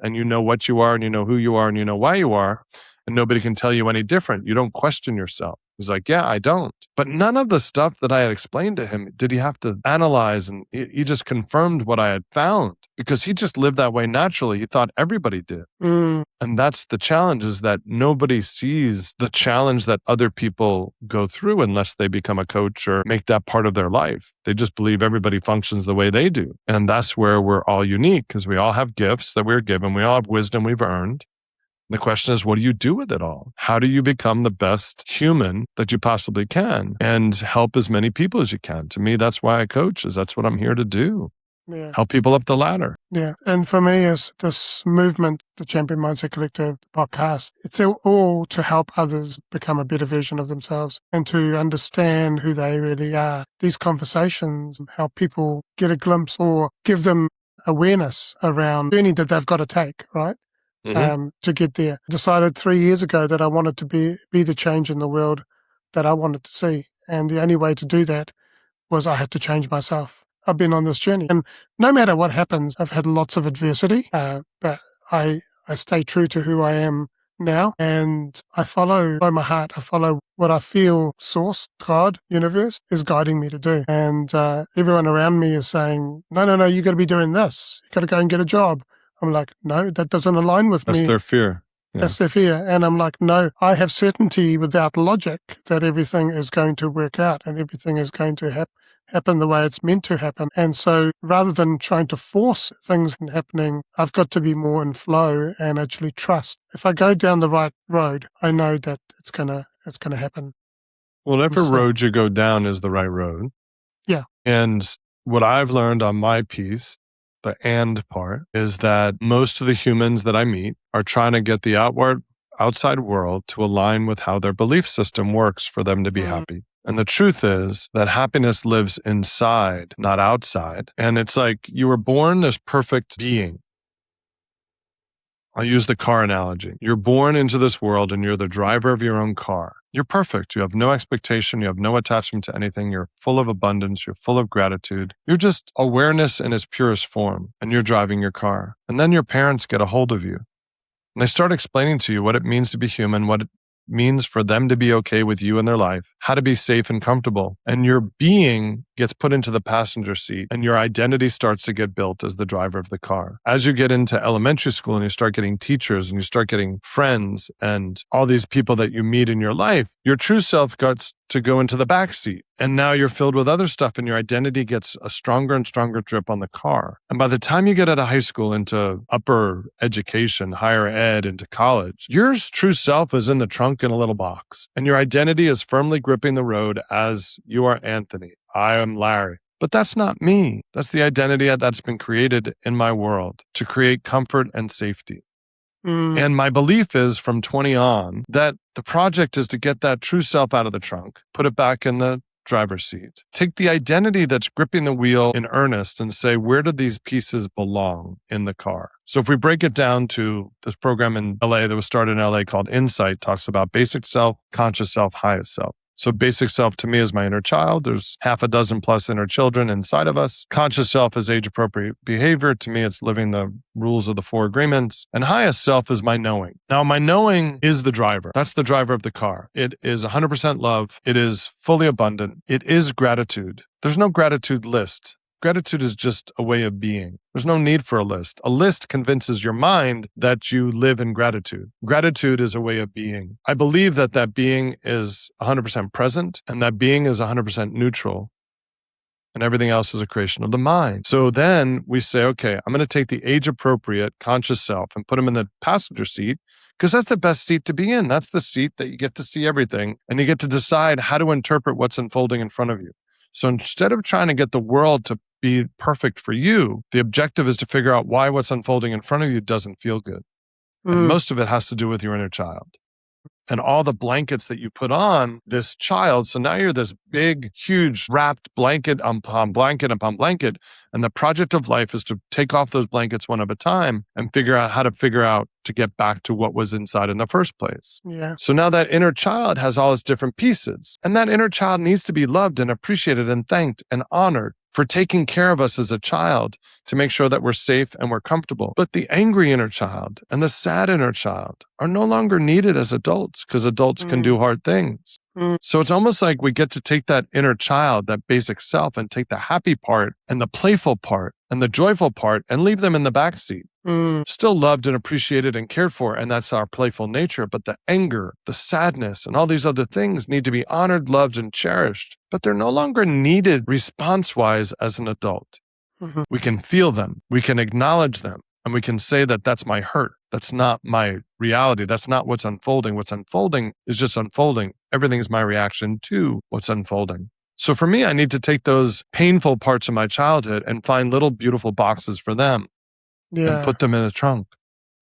and you know what you are, and you know who you are, and you know why you are. And nobody can tell you any different. You don't question yourself. He's like, yeah, I don't. But none of the stuff that I had explained to him did he have to analyze. And he just confirmed what I had found because he just lived that way naturally. He thought everybody did. And that's the challenge, is that nobody sees the challenge that other people go through unless they become a coach or make that part of their life. They just believe everybody functions the way they do. And that's where we're all unique, because we all have gifts that we're given. We all have wisdom we've earned. The question is, what do you do with it all? How do you become the best human that you possibly can and help as many people as you can? To me, that's why I coach, is that's what I'm here to do. Yeah. help people up the ladder. Yeah. And for me, as this movement, the Champion Mindset Collective podcast, it's all to help others become a better version of themselves and to understand who they really are. These conversations help people get a glimpse or give them awareness around the journey that they've got to take, right? To get there. Decided 3 years ago that I wanted to be the change in the world that I wanted to see. And the only way to do that was I had to change myself. I've been on this journey. And no matter what happens, I've had lots of adversity, but I stay true to who I am now. And I follow my heart. I follow what I feel source, God, universe, is guiding me to do. And everyone around me is saying, no, you got to be doing this. You got to go and get a job. I'm like, no, that doesn't align with me. That's their fear. Yeah. That's their fear. And I'm like, no, I have certainty without logic that everything is going to work out and everything is going to happen the way it's meant to happen. And so rather than trying to force things happening, I've got to be more in flow and actually trust. If I go down the right road, I know that it's gonna happen. Well, whatever road you go down is the right road. Yeah. And what I've learned on my piece, the and part, is that most of the humans that I meet are trying to get the outside world to align with how their belief system works for them to be happy. And the truth is that happiness lives inside, not outside. And it's like you were born this perfect being. I'll use the car analogy. You're born into this world and you're the driver of your own car. You're perfect. You have no expectation. You have no attachment to anything. You're full of abundance. You're full of gratitude. You're just awareness in its purest form, and you're driving your car. And then your parents get a hold of you and they start explaining to you what it means to be human, what it means for them to be okay with you in their life, how to be safe and comfortable. And your being gets put into the passenger seat and your identity starts to get built as the driver of the car. As you get into elementary school and you start getting teachers and you start getting friends and all these people that you meet in your life, your true self gets to go into the back seat. And now you're filled with other stuff and your identity gets a stronger and stronger grip on the car. And by the time you get out of high school into upper education, higher ed, into college, your true self is in the trunk in a little box. And your identity is firmly gripping the road as you are Anthony. I am Larry. But that's not me. That's the identity that's been created in my world to create comfort and safety. And my belief is from 20 on that the project is to get that true self out of the trunk, put it back in the driver's seat, take the identity that's gripping the wheel in earnest and say, where do these pieces belong in the car? So if we break it down to this program in LA that was started in LA called Insight, talks about basic self, conscious self, highest self. So basic self to me is my inner child. There's half a dozen plus inner children inside of us. Conscious self is age-appropriate behavior. To me, it's living the rules of the 4 agreements. And highest self is my knowing. Now, my knowing is the driver. That's the driver of the car. It is 100% love. It is fully abundant. It is gratitude. There's no gratitude list. Gratitude is just a way of being. There's no need for a list. A list convinces your mind that you live in gratitude. Gratitude is a way of being. I believe that being is 100% present and that being is 100% neutral. And everything else is a creation of the mind. So then we say, okay, I'm going to take the age-appropriate conscious self and put him in the passenger seat because that's the best seat to be in. That's the seat that you get to see everything and you get to decide how to interpret what's unfolding in front of you. So instead of trying to get the world to be perfect for you, the objective is to figure out why what's unfolding in front of you doesn't feel good. And most of it has to do with your inner child and all the blankets that you put on this child. So now you're this big, huge wrapped blanket upon blanket upon blanket. And the project of life is to take off those blankets one at a time and figure out how to get back to what was inside in the first place. Yeah. So now that inner child has all its different pieces. And that inner child needs to be loved and appreciated and thanked and honored for taking care of us as a child to make sure that we're safe and we're comfortable. But the angry inner child and the sad inner child are no longer needed as adults because adults can do hard things. So it's almost like we get to take that inner child, that basic self, and take the happy part and the playful part and the joyful part and leave them in the backseat. Still loved and appreciated and cared for, and that's our playful nature. But the anger, the sadness, and all these other things need to be honored, loved, and cherished. But they're no longer needed response-wise as an adult. We can feel them, we can acknowledge them, and we can say that that's my hurt. That's not my reality. That's not what's unfolding. What's unfolding is just unfolding. Everything is my reaction to what's unfolding. So for me, I need to take those painful parts of my childhood and find little beautiful boxes for them and Yeah. put them in the trunk.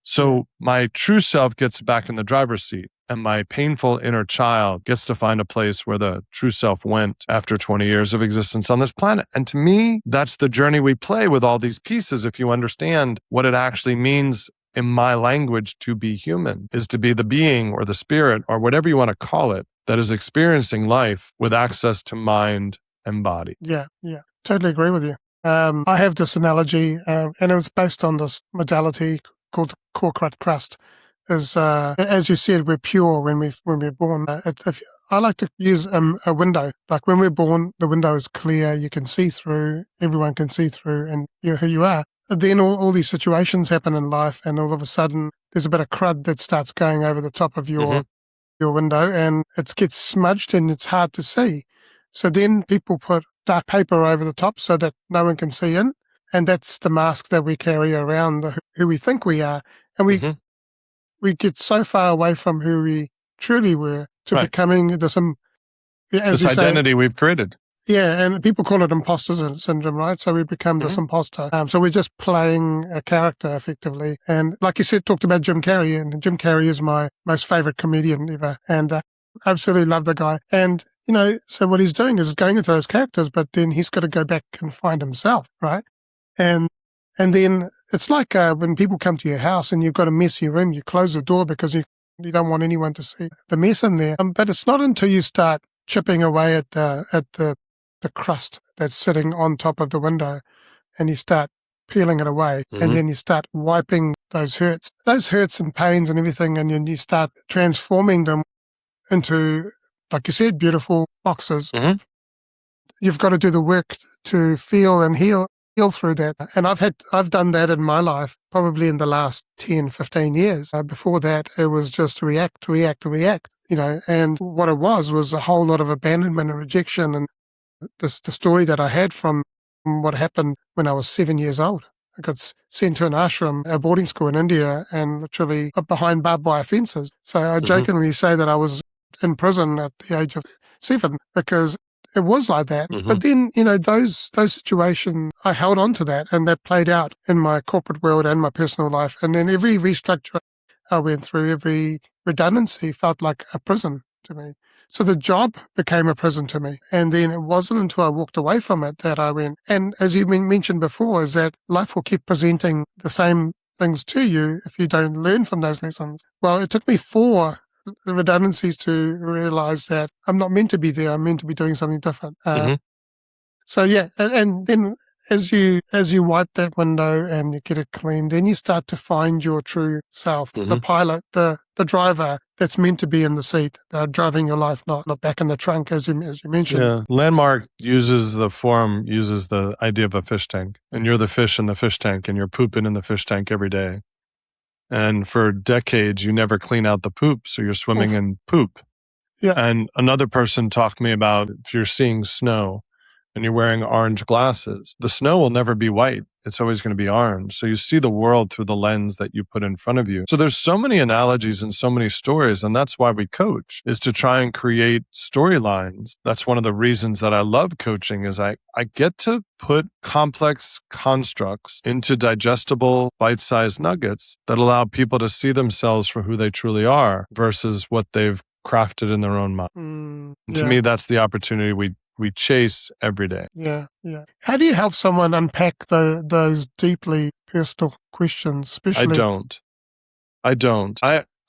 So my true self gets back in the driver's seat, and my painful inner child gets to find a place where the true self went after 20 years of existence on this planet. And to me, that's the journey we play with all these pieces. If you understand what it actually means in my language to be human, is to be the being or the spirit or whatever you want to call it that is experiencing life with access to mind and body. Yeah. Totally agree with you. I have this analogy, and it was based on this modality called core crust. As you said, we're pure when we're born. I like to use a window. Like when we're born, the window is clear. You can see through. Everyone can see through, and you're who you are. And then all these situations happen in life, and all of a sudden, there's a bit of crud that starts going over the top of your window, and it gets smudged, and it's hard to see. So then people put dark paper over the top so that no one can see in, and that's the mask that we carry around, who we think we are, and we get so far away from who we truly were to becoming this identity we've created. Yeah, and people call it imposter syndrome, right? So we become this imposter. So we're just playing a character effectively. And like you said, talked about Jim Carrey, and Jim Carrey is my most favorite comedian ever, and absolutely love the guy. And so what he's doing is going into those characters, but then he's got to go back and find himself, right? And then it's like when people come to your house and you've got a messy room, you close the door because you don't want anyone to see the mess in there. But it's not until you start chipping away at the crust that's sitting on top of the window, and you start peeling it away, and then you start wiping those hurts and pains and everything, and then you start transforming them into, like you said, beautiful boxes. You've got to do the work to feel and heal through that. And I've done that in my life probably in the last 10, 15 years. Before that, it was just react, and what it was a whole lot of abandonment and rejection. And the story that I had from what happened when I was 7 years old. I got sent to an ashram, a boarding school in India, and literally behind barbed wire fences. So I jokingly say that I was in prison at the age of 7 because it was like that. But then, those situations, I held on to that, and that played out in my corporate world and my personal life. And then every restructure I went through, every redundancy felt like a prison to me. So the job became a prison to me. And then it wasn't until I walked away from it that I went. And as you mentioned before, is that life will keep presenting the same things to you if you don't learn from those lessons. Well, it took me 4 redundancies to realize that I'm not meant to be there. I'm meant to be doing something different. So yeah, and then as you wipe that window and you get it clean, then you start to find your true self, the pilot, the driver that's meant to be in the seat, driving your life, not back in the trunk, as you mentioned. Yeah, Landmark uses the idea of a fish tank, and you're the fish in the fish tank, and you're pooping in the fish tank every day. And for decades, you never clean out the poop, so you're swimming in poop. Yeah. And another person talked to me about if you're seeing snow and you're wearing orange glasses, the snow will never be white. It's always going to be orange. So you see the world through the lens that you put in front of you. So there's so many analogies and so many stories, and that's why we coach, is to try and create storylines. That's one of the reasons that I love coaching is I get to put complex constructs into digestible, bite-sized nuggets that allow people to see themselves for who they truly are versus what they've crafted in their own mind. To me, that's the opportunity we chase every day. Yeah. How do you help someone unpack those deeply personal questions, especially? I don't.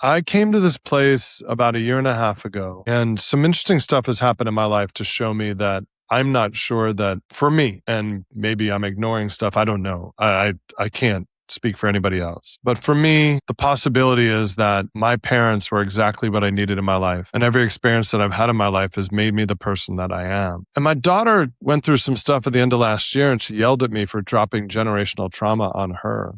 I came to this place about 1.5 years ago, and some interesting stuff has happened in my life to show me that I'm not sure that for me, and maybe I'm ignoring stuff. I don't know. I can't speak for anybody else. But for me, the possibility is that my parents were exactly what I needed in my life. And every experience that I've had in my life has made me the person that I am. And my daughter went through some stuff at the end of last year, and she yelled at me for dropping generational trauma on her.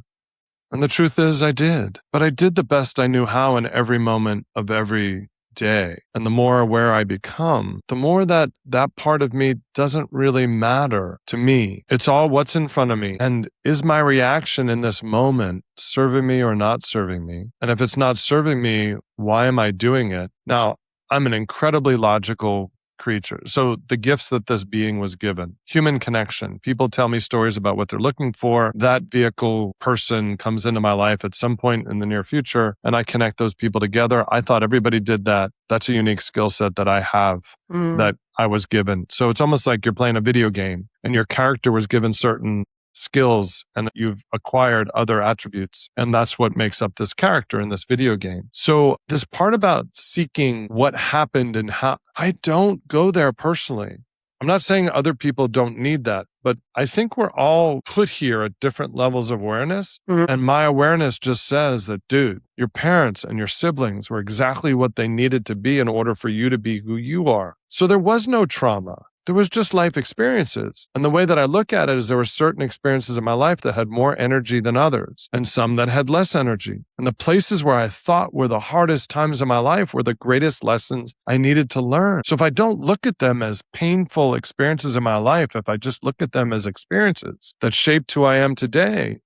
And the truth is I did. But I did the best I knew how in every moment of every day. And the more aware I become, the more that part of me doesn't really matter to me. It's all what's in front of me. And is my reaction in this moment serving me or not serving me? And if it's not serving me, why am I doing it? Now, I'm an incredibly logical creature. So the gifts that this being was given, human connection. People tell me stories about what they're looking for. That vehicle person comes into my life at some point in the near future, and I connect those people together. I thought everybody did that. That's a unique skill set that I have, that I was given. So it's almost like you're playing a video game and your character was given certain skills and you've acquired other attributes. And that's what makes up this character in this video game. So this part about seeking what happened and how, I don't go there personally. I'm not saying other people don't need that, but I think we're all put here at different levels of awareness. And my awareness just says that, dude, your parents and your siblings were exactly what they needed to be in order for you to be who you are. So there was no trauma. There was just life experiences. And the way that I look at it is there were certain experiences in my life that had more energy than others and some that had less energy. And the places where I thought were the hardest times of my life were the greatest lessons I needed to learn. So if I don't look at them as painful experiences in my life, if I just look at them as experiences that shaped who I am today,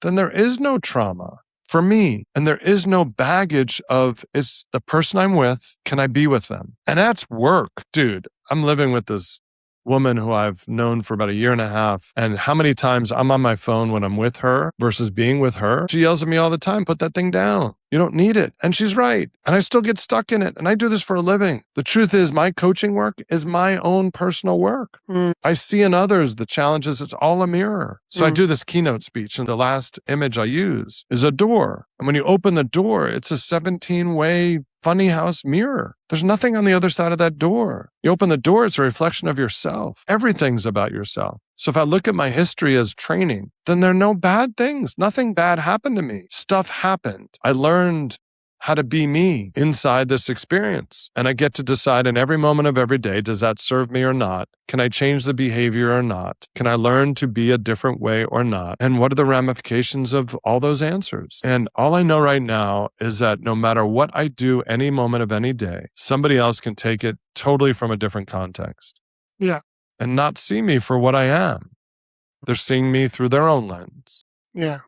then there is no trauma for me. And there is no baggage of it's the person I'm with. Can I be with them? And that's work, dude. I'm living with this woman who I've known for about a year and a half. And how many times I'm on my phone when I'm with her versus being with her, she yells at me all the time, put that thing down. You don't need it. And she's right. And I still get stuck in it. And I do this for a living. The truth is my coaching work is my own personal work. I see in others the challenges. It's all a mirror. So I do this keynote speech and the last image I use is a door. And when you open the door, it's a 17-way funny house mirror. There's nothing on the other side of that door. You open the door, it's a reflection of yourself. Everything's about yourself. So if I look at my history as training, then there are no bad things. Nothing bad happened to me. Stuff happened. I learned how to be me inside this experience. And I get to decide in every moment of every day, does that serve me or not? Can I change the behavior or not? Can I learn to be a different way or not? And what are the ramifications of all those answers? And all I know right now is that no matter what I do any moment of any day, somebody else can take it totally from a different context. Yeah. And not see me for what I am. They're seeing me through their own lens. Yeah.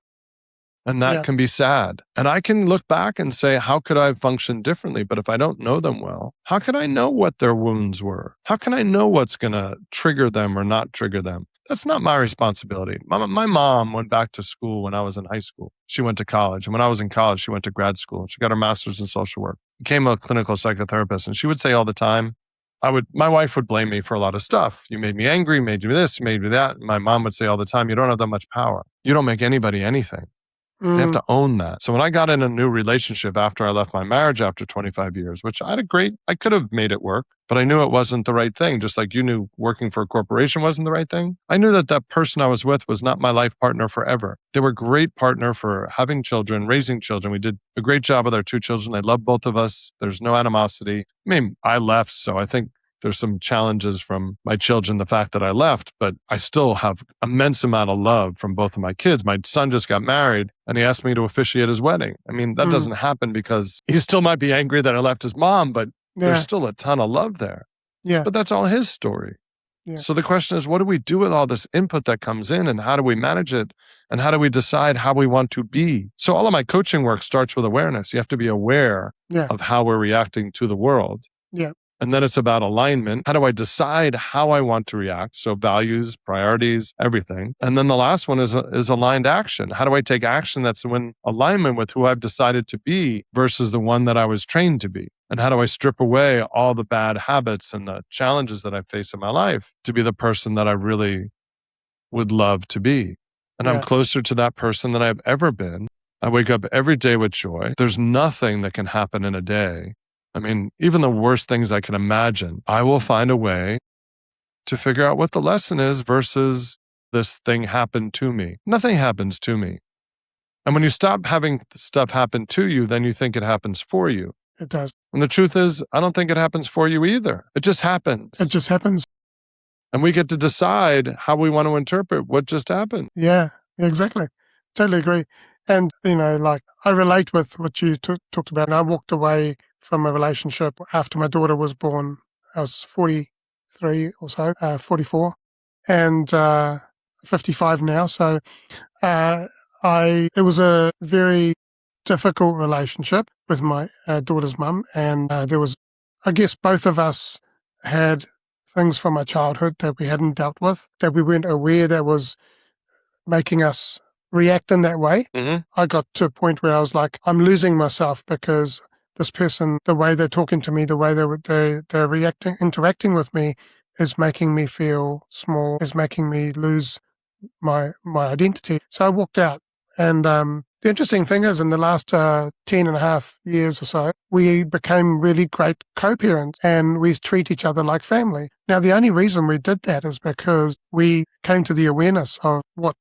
And that can be sad. And I can look back and say, how could I have functioned differently? But if I don't know them well, how can I know what their wounds were? How can I know what's going to trigger them or not trigger them? That's not my responsibility. My mom went back to school when I was in high school. She went to college. And when I was in college, she went to grad school. She got her master's in social work, became a clinical psychotherapist. And she would say all the time, my wife would blame me for a lot of stuff. You made me angry, made me this, made me that. My mom would say all the time, you don't have that much power. You don't make anybody anything. They have to own that. So when I got in a new relationship after I left my marriage after 25 years, which I could have made it work, but I knew it wasn't the right thing. Just like you knew working for a corporation wasn't the right thing. I knew that person I was with was not my life partner forever. They were a great partner for having children, raising children. We did a great job with our two children. They loved both of us. There's no animosity. I mean, I left, so I think there's some challenges from my children, the fact that I left, but I still have immense amount of love from both of my kids. My son just got married and he asked me to officiate his wedding. I mean, that doesn't happen because he still might be angry that I left his mom, but there's still a ton of love there. Yeah. But that's all his story. Yeah. So the question is, what do we do with all this input that comes in and how do we manage it? And how do we decide how we want to be? So all of my coaching work starts with awareness. You have to be aware of how we're reacting to the world. Yeah. And then it's about alignment. How do I decide how I want to react? So values, priorities, everything. And then the last one is aligned action. How do I take action that's in alignment with who I've decided to be versus the one that I was trained to be? And how do I strip away all the bad habits and the challenges that I face in my life to be the person that I really would love to be? And I'm closer to that person than I've ever been. I wake up every day with joy. There's nothing that can happen in a day. I mean, even the worst things I can imagine, I will find a way to figure out what the lesson is versus this thing happened to me. Nothing happens to me. And when you stop having stuff happen to you, then you think it happens for you. It does. And the truth is, I don't think it happens for you either. It just happens. It just happens. And we get to decide how we want to interpret what just happened. Yeah, exactly. Totally agree. And, like I relate with what you talked about. And I walked away from a relationship after my daughter was born. I was 43 or so, 44, and 55 now. So it was a very difficult relationship with my daughter's mum. And there was, I guess both of us had things from my childhood that we hadn't dealt with, that we weren't aware that was making us react in that way. Mm-hmm. I got to a point where I was like, I'm losing myself because this person, the way they're talking to me, the way they're interacting with me is making me feel small, is making me lose my identity. So I walked out. And the interesting thing is, in the last 10 and a half years or so, we became really great co-parents and we treat each other like family. Now, the only reason we did that is because we came to the awareness of what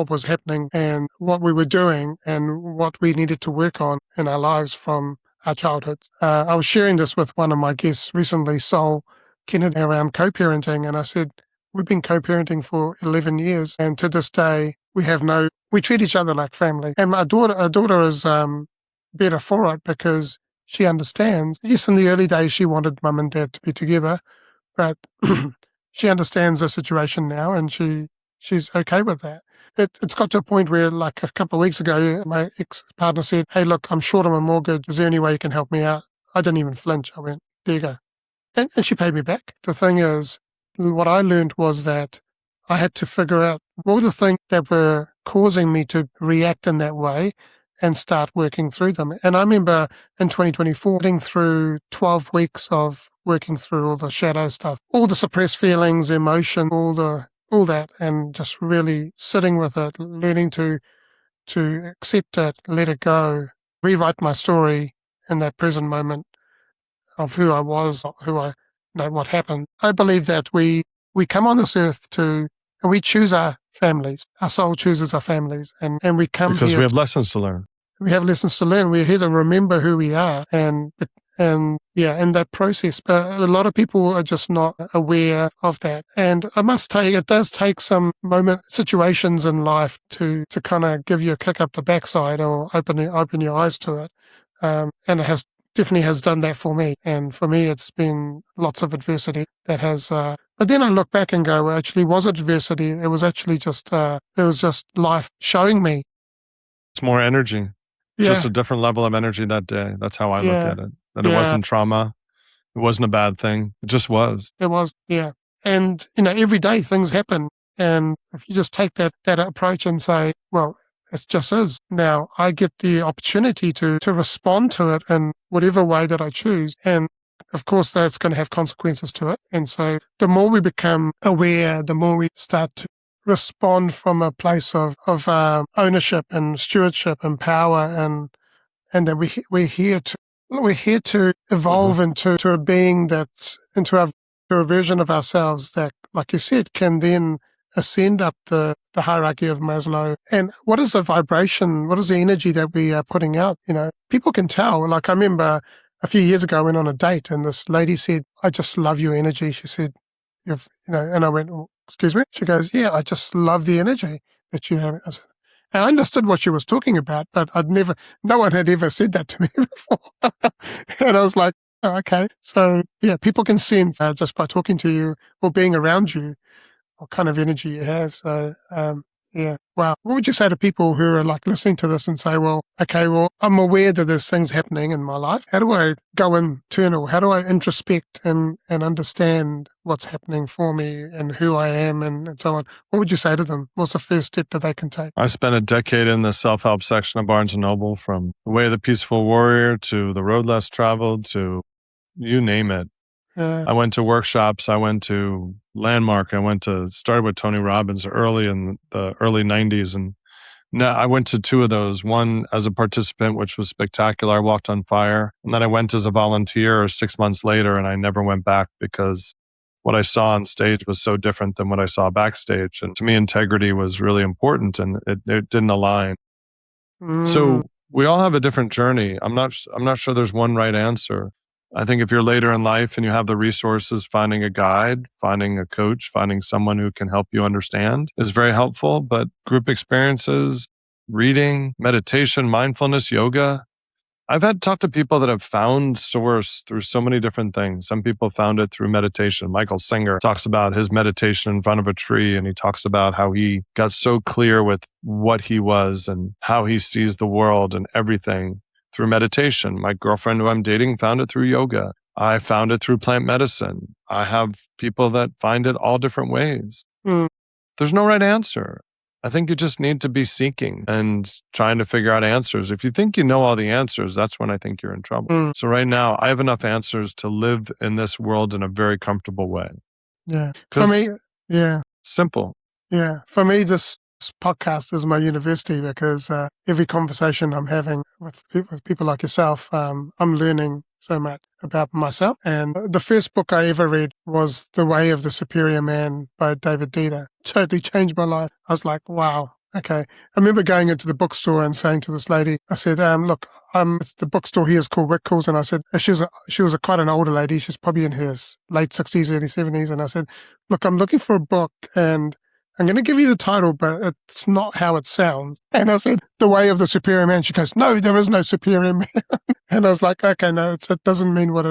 was happening and what we were doing and what we needed to work on in our lives from our childhoods. I was sharing this with one of my guests recently, Sol Kennedy, around co-parenting, and I said, we've been co-parenting for 11 years, and to this day, we treat each other like family. And our daughter is better for it because she understands. Yes, in the early days, she wanted mum and dad to be together, but she understands the situation now, and she's okay with that. It's got to a point where, like a couple of weeks ago, my ex-partner said, hey, look, I'm short on my mortgage. Is there any way you can help me out? I didn't even flinch. I went, there you go. And she paid me back. The thing is, what I learned was that I had to figure out what were the things that were causing me to react in that way and start working through them. And I remember in 2024, getting through 12 weeks of working through all the shadow stuff, all the suppressed feelings, emotion, all that, and just really sitting with it, learning to accept it, let it go, rewrite my story in that present moment of who I was, what happened. I believe that we come on this earth and we choose our families. Our soul chooses our families, and we come because here. we have lessons to learn. We have lessons to learn. We're here to remember who we are, and in that process. But a lot of people are just not aware of that. And it does take some situations in life to kind of give you a kick up the backside or open your eyes to it. And it definitely has done that for me. And for me, it's been lots of adversity that has. But then I look back and go, well, actually, was it adversity? It was actually just life showing me. It's more energy. Yeah. Just a different level of energy that day. That's how I look at it. That it Yeah. wasn't trauma. It wasn't a bad thing. It just was. It was, yeah. And, every day things happen. And if you just take that approach and say, well, it just is. Now I get the opportunity to respond to it in whatever way that I choose. And of course, that's going to have consequences to it. And so the more we become aware, the more we start to respond from a place of ownership and stewardship and power, and that we're here to evolve into a being that's to a version of ourselves that, like you said, can then ascend up the hierarchy of Maslow. And what is the vibration? What is the energy that we are putting out? People can tell. Like I remember a few years ago, I went on a date and this lady said, I just love your energy. She said, and I went, excuse me? She goes, yeah, I just love the energy that you have. I said, and I understood what she was talking about, but no one had ever said that to me before. And I was like, oh, okay. So yeah, people can sense just by talking to you or being around you what kind of energy you have. So, yeah. Wow. What would you say to people who are like listening to this and say, well, okay, well, I'm aware that there's things happening in my life. How do I go internal? How do I introspect and understand what's happening for me and who I am and so on? What would you say to them? What's the first step that they can take? I spent a decade in the self-help section of Barnes & Noble, from The Way of the Peaceful Warrior to The Road Less Traveled to you name it. I went to workshops. I went to Landmark. Started with Tony Robbins early in the early 90s. And I went to two of those, one as a participant, which was spectacular. I walked on fire. And then I went as a volunteer 6 months later, and I never went back because what I saw on stage was so different than what I saw backstage. And to me, integrity was really important, and it didn't align. So we all have a different journey. I'm not sure there's one right answer. I think if you're later in life and you have the resources, finding a guide, finding a coach, finding someone who can help you understand is very helpful. But group experiences, reading, meditation, mindfulness, yoga. I've had talked to people that have found source through so many different things. Some people found it through meditation. Michael Singer talks about his meditation in front of a tree, and he talks about how he got so clear with what he was and how he sees the world and everything through meditation. My girlfriend who I'm dating found it through yoga. I found it through plant medicine. I have people that find it all different ways. There's no right answer. I think you just need to be seeking and trying to figure out answers. If you think you know all the answers, that's when I think you're in trouble. So right now, I have enough answers to live in this world in a very comfortable way. Yeah. For me, yeah. Simple. Yeah. For me, this podcast is my university because every conversation I'm having with people like yourself, I'm learning so much about myself. And the first book I ever read was The Way of the Superior Man by David Dida. Totally changed my life. I was like, wow. Okay. I remember going into the bookstore and saying to this lady, I said, look, the bookstore here is called Wickles. And I said, she was quite an older lady. She's probably in her late 60s, early 70s. And I said, look, I'm looking for a book and I'm going to give you the title, but it's not how it sounds. And I said, The Way of the Superior Man. She goes, no, there is no superior man. And I was like, okay, no, it doesn't mean what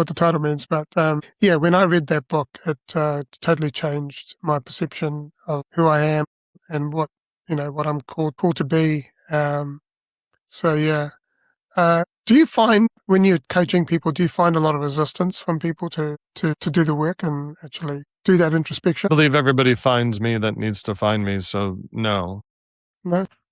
the title means. But yeah, when I read that book, it totally changed my perception of who I am and what I'm called to be. So yeah. Do you find when you're coaching people, do you find a lot of resistance from people to do the work and actually do that introspection? I believe everybody finds me that needs to find me. So no,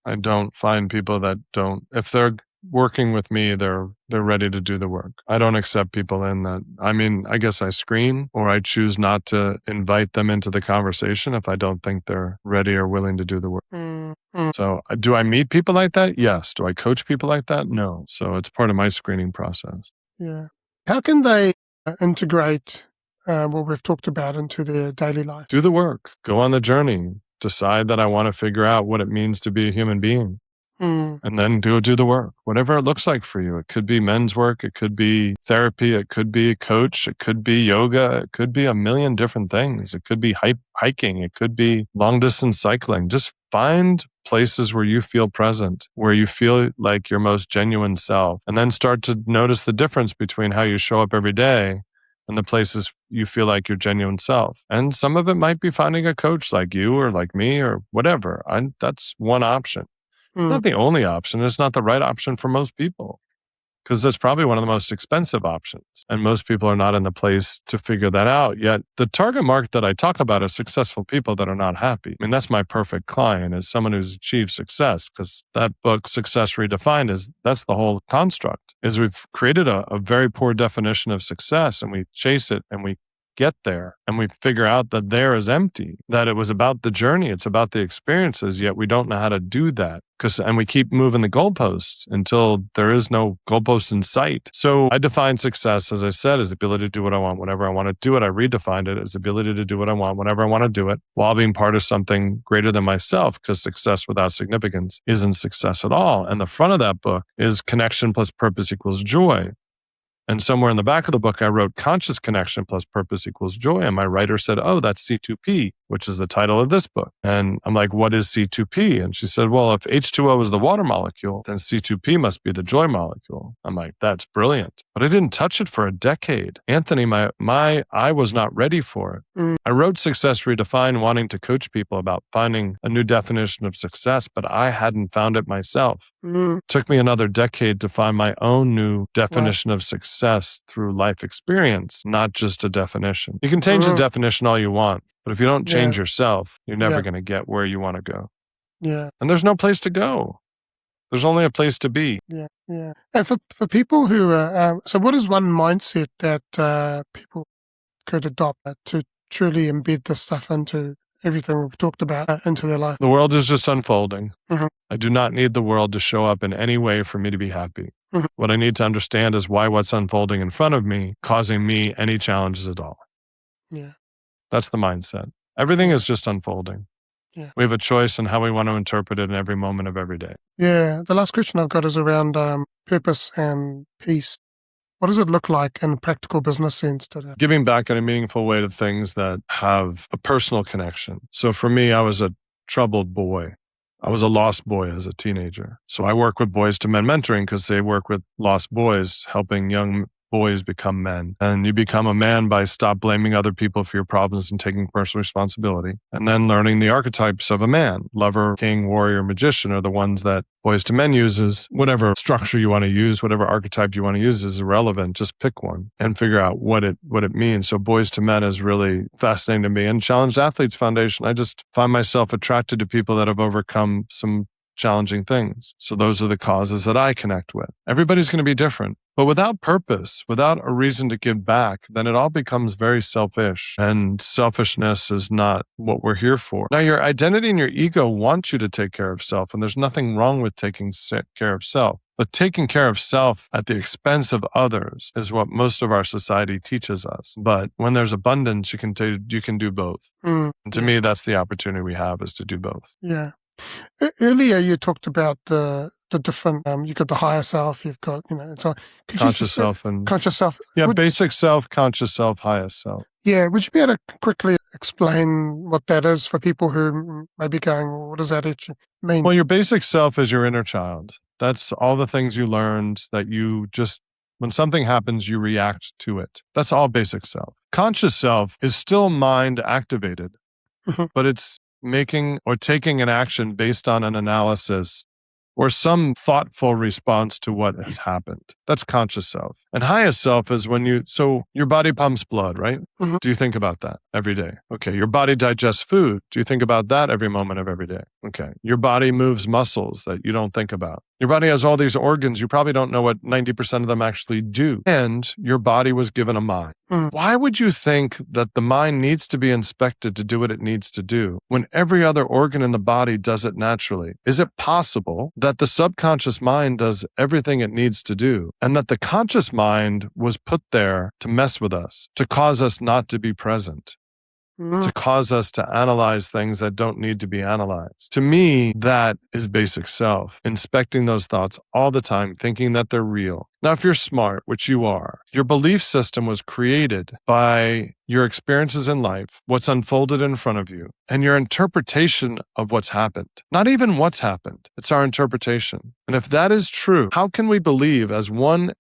I don't find people that don't. If they're working with me, they're ready to do the work. I don't accept people in that. I mean, I guess I screen or I choose not to invite them into the conversation if I don't think they're ready or willing to do the work. So do I meet people like that? Yes. Do I coach people like that? No. So it's part of my screening process. Yeah. How can they integrate what we've talked about into their daily life? Do the work. Go on the journey. Decide that I want to figure out what it means to be a human being. And then do the work, whatever it looks like for you. It could be men's work. It could be therapy. It could be a coach. It could be yoga. It could be a million different things. It could be hiking. It could be long distance cycling. Just find places where you feel present, where you feel like your most genuine self, and then start to notice the difference between how you show up every day and the places you feel like your genuine self. And some of it might be finding a coach like you or like me or whatever. That's one option. It's not the only option. It's not the right option for most people because that's probably one of the most expensive options. And most people are not in the place to figure that out. Yet the target market that I talk about is successful people that are not happy. I mean, that's my perfect client, is someone who's achieved success, because that book, Success Redefined, that's the whole construct, is we've created a very poor definition of success and we chase it and we get there and we figure out that there is empty, that it was about the journey, it's about the experiences, yet we don't know how to do that and we keep moving the goalposts until there is no goalpost in sight. So I define success, as I said, as the ability to do what I want whenever I want to do it. I redefined it as the ability to do what I want whenever I want to do it while being part of something greater than myself, because success without significance isn't success at all. And the front of that book is connection plus purpose equals joy. And somewhere in the back of the book, I wrote conscious connection plus purpose equals joy. And my writer said, oh, that's C2P, which is the title of this book. And I'm like, what is C2P? And she said, well, if H2O is the water molecule, then C2P must be the joy molecule. I'm like, that's brilliant. But I didn't touch it for a decade. Anthony, I was not ready for it. I wrote Success Redefined wanting to coach people about finding a new definition of success, but I hadn't found it myself. It took me another decade to find my own new definition of success through life experience, not just a definition. You can change the definition all you want, but if you don't change yourself, you're never going to get where you want to go. Yeah. And there's no place to go. There's only a place to be. Yeah. Yeah. And for people who so what is one mindset that people could adopt to truly embed this stuff into everything we've talked about into their life? The world is just unfolding. I do not need the world to show up in any way for me to be happy. What I need to understand is why what's unfolding in front of me causing me any challenges at all. Yeah. That's the mindset. Everything is just unfolding. Yeah. We have a choice in how we want to interpret it in every moment of every day. Yeah. The last question I've got is around purpose and peace. What does it look like in a practical business sense today? Giving back in a meaningful way to things that have a personal connection. So for me, I was a troubled boy. I was a lost boy as a teenager. So I work with boys to men mentoring because they work with lost boys, helping young boys become men. And you become a man by stop blaming other people for your problems and taking personal responsibility. And then learning the archetypes of a man. Lover, king, warrior, magician are the ones that Boys to Men uses. Whatever structure you want to use, whatever archetype you want to use is irrelevant. Just pick one and figure out what it means. So Boys to Men is really fascinating to me. And Challenged Athletes Foundation, I just find myself attracted to people that have overcome some challenging things. So those are the causes that I connect with. Everybody's going to be different. But without purpose, without a reason to give back, then it all becomes very selfish. And selfishness is not what we're here for. Now, your identity and your ego want you to take care of self, and there's nothing wrong with taking care of self. But taking care of self at the expense of others is what most of our society teaches us. But when there's abundance, you can do both. And to me, that's the opportunity we have, is to do both. Yeah. Earlier, you talked about the different, you've got the higher self, you've got, so conscious self and conscious self. Yeah, basic self, conscious self, highest self. Yeah. Would you be able to quickly explain what that is for people who may be going, well, what does that actually mean? Well, your basic self is your inner child. That's all the things you learned that you just, when something happens, you react to it. That's all basic self. Conscious self is still mind activated, but it's making or taking an action based on an analysis or some thoughtful response to what has happened. That's conscious self. And highest self is when so your body pumps blood, right? Do you think about that every day? Okay. Your body digests food. Do you think about that every moment of every day? Okay. Your body moves muscles that you don't think about. Your body has all these organs. You probably don't know what 90% of them actually do. And your body was given a mind. Why would you think that the mind needs to be inspected to do what it needs to do when every other organ in the body does it naturally? Is it possible that the subconscious mind does everything it needs to do, and that the conscious mind was put there to mess with us, to cause us not to be present, to cause us to analyze things that don't need to be analyzed? To me, that is basic self, inspecting those thoughts all the time, thinking that they're real. Now, if you're smart, which you are, your belief system was created by your experiences in life, what's unfolded in front of you, and your interpretation of what's happened. Not even what's happened, it's our interpretation. And if that is true, how can we believe as 1/8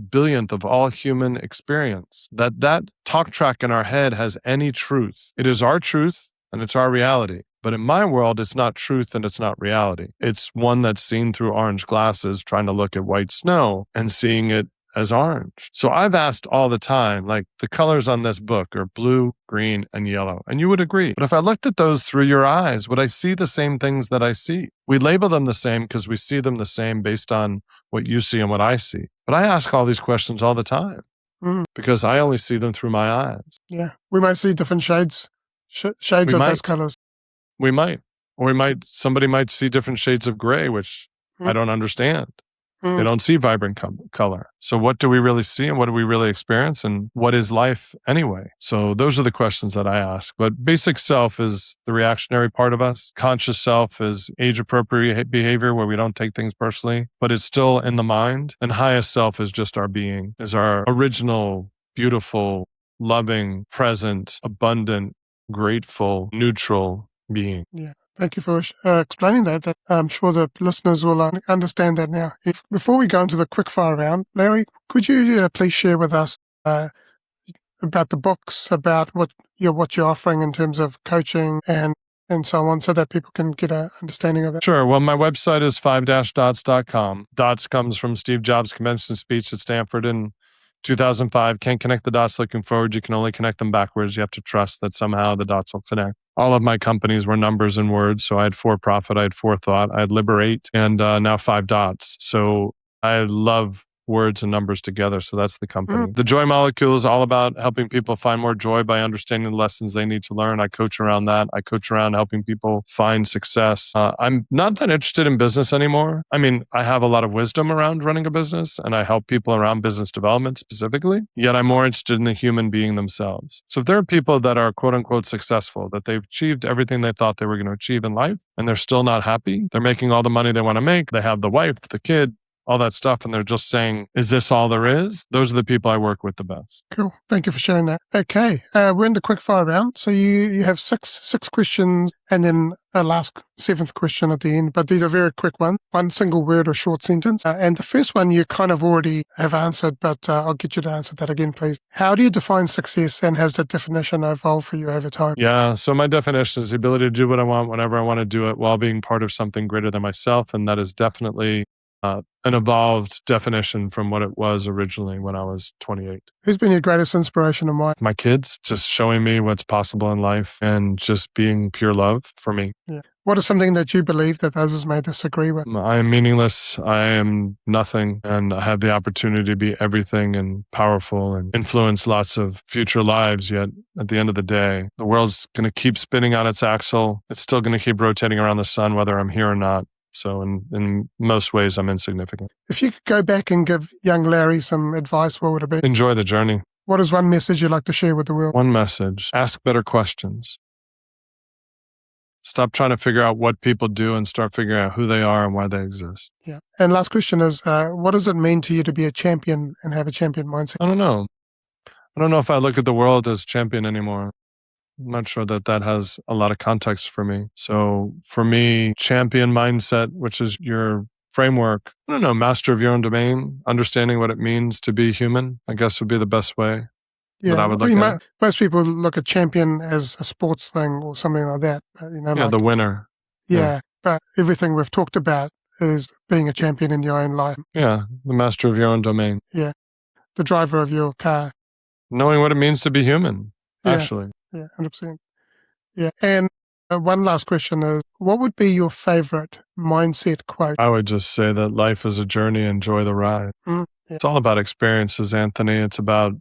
billionth of all human experience that talk track in our head has any truth? It is our truth and it's our reality. But in my world, it's not truth and it's not reality. It's one that's seen through orange glasses, trying to look at white snow and seeing it as orange. So I've asked all the time, like, the colors on this book are blue, green, and yellow. And you would agree. But if I looked at those through your eyes, would I see the same things that I see? We label them the same because we see them the same based on what you see and what I see. But I ask all these questions all the time because I only see them through my eyes. Yeah. We might see different shades of those colors. We might. Or somebody might see different shades of gray, which I don't understand. They don't see vibrant color. So what do we really see and what do we really experience and what is life anyway? So those are the questions that I ask. But basic self is the reactionary part of us. Conscious self is age-appropriate behavior where we don't take things personally, but it's still in the mind. And highest self is just our being, is our original, beautiful, loving, present, abundant, grateful, neutral being. Yeah. Thank you for explaining that. I'm sure the listeners will understand that now. Before we go into the quickfire round, Larry, could you please share with us about the books, about what you're offering in terms of coaching and so on, so that people can get an understanding of it? Sure. Well, my website is 5-dots.com. Dots comes from Steve Jobs' convention speech at Stanford in 2005. Can't connect the dots looking forward. You can only connect them backwards. You have to trust that somehow the dots will connect. All of my companies were numbers and words. So I had for-profit, I had forethought, I had liberate, and now 5 dots. So I love words and numbers together. So that's the company. The Joy Molecule is all about helping people find more joy by understanding the lessons they need to learn. I coach around that. I coach around helping people find success. I'm not that interested in business anymore. I mean, I have a lot of wisdom around running a business and I help people around business development specifically, yet I'm more interested in the human being themselves. So if there are people that are quote unquote successful, that they've achieved everything they thought they were going to achieve in life and they're still not happy, they're making all the money they want to make, they have the wife, the kid, all that stuff, and they're just saying, is this all there is? Those are the people I work with the best. Cool. Thank you for sharing that. Okay. We're in the quick fire round. So you have six questions and then a last seventh question at the end, but these are very quick ones. One single word or short sentence. And the first one you kind of already have answered, but I'll get you to answer that again, please. How do you define success, and has the definition evolved for you over time? Yeah. So my definition is the ability to do what I want whenever I want to do it while being part of something greater than myself. And that is definitely an evolved definition from what it was originally when I was 28. Who's been your greatest inspiration and why? My kids, just showing me what's possible in life and just being pure love for me. Yeah. What is something that you believe that others may disagree with? I am meaningless. I am nothing. And I have the opportunity to be everything and powerful and influence lots of future lives. Yet at the end of the day, the world's going to keep spinning on its axle. It's still going to keep rotating around the sun, whether I'm here or not. So in most ways, I'm insignificant. If you could go back and give young Larry some advice, what would it be? Enjoy the journey. What is one message you'd like to share with the world? One message: ask better questions. Stop trying to figure out what people do and start figuring out who they are and why they exist. Yeah. And last question is, what does it mean to you to be a champion and have a champion mindset? I don't know. I don't know if I look at the world as champion anymore. I'm not sure that has a lot of context for me. So for me, champion mindset, which is your framework, I don't know, master of your own domain, understanding what it means to be human, I guess would be the best way that I would look at it. Most people look at champion as a sports thing or something like that. The winner. Yeah, but everything we've talked about is being a champion in your own life. Yeah, the master of your own domain. Yeah, the driver of your car. Knowing what it means to be human, actually. Yeah, 100%. Yeah, and one last question is, what would be your favorite mindset quote? I would just say that life is a journey, enjoy the ride. Yeah. It's all about experiences, Anthony. It's about,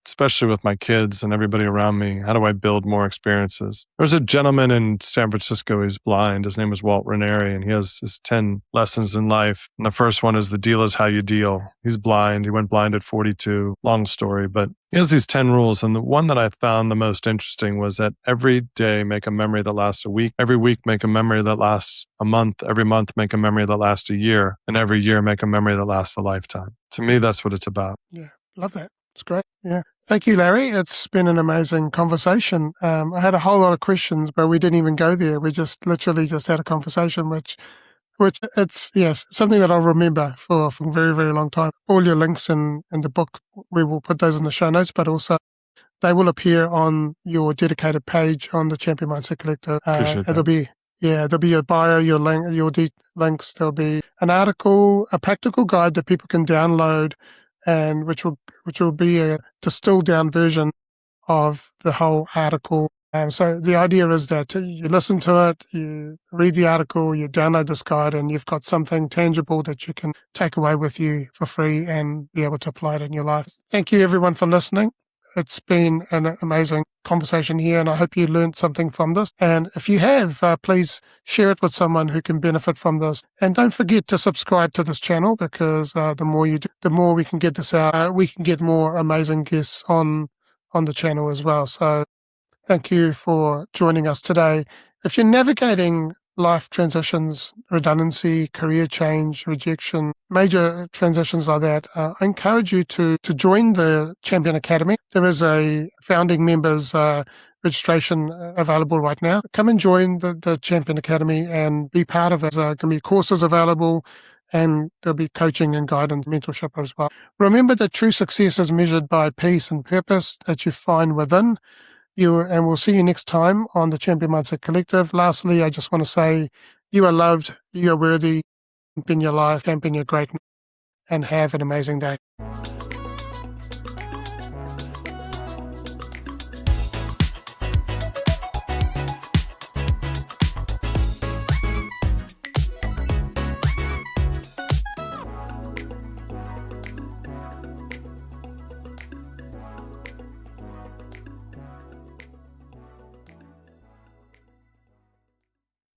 especially with my kids and everybody around me, how do I build more experiences? There's a gentleman in San Francisco, he's blind. His name is Walt Ranieri, and he has his 10 lessons in life. And the first one is the deal is how you deal. He's blind. He went blind at 42. Long story, but he has these 10 rules. And the one that I found the most interesting was that every day make a memory that lasts a week. Every week make a memory that lasts a month. Every month make a memory that lasts a year. And every year make a memory that lasts a lifetime. To me, that's what it's about. Yeah, love that. It's great. Yeah. Thank you, Larry. It's been an amazing conversation. I had a whole lot of questions, but we didn't even go there. We just literally just had a conversation, which it's, yes, something that I'll remember for a very, very long time. All your links in the book, we will put those in the show notes, but also they will appear on your dedicated page on the Champion Mindset Collective. Appreciate that. There'll be your bio, your link, links. There'll be an article, a practical guide that people can download, and which will be a distilled down version of the whole article. So the idea is that you listen to it, you read the article, you download this guide, and you've got something tangible that you can take away with you for free and be able to apply it in your life. Thank you, everyone, for listening. It's been an amazing conversation here, and I hope you learned something from this. And if you have, please share it with someone who can benefit from this. And don't forget to subscribe to this channel, because the more you do, the more we can get this out. We can get more amazing guests on the channel as well. So thank you for joining us today. If you're navigating life transitions, redundancy, career change, rejection, major transitions like that, I encourage you to join the Champion Academy. There is a founding members registration available right now. Come and join the Champion Academy and be part of it. There's going to be courses available, and there'll be coaching and guidance, mentorship as well. Remember that true success is measured by peace and purpose that you find within. And we'll see you next time on the Champion Mindset Collective. Lastly, I just want to say you are loved, you are worthy, champion your life, champion your greatness, and have an amazing day.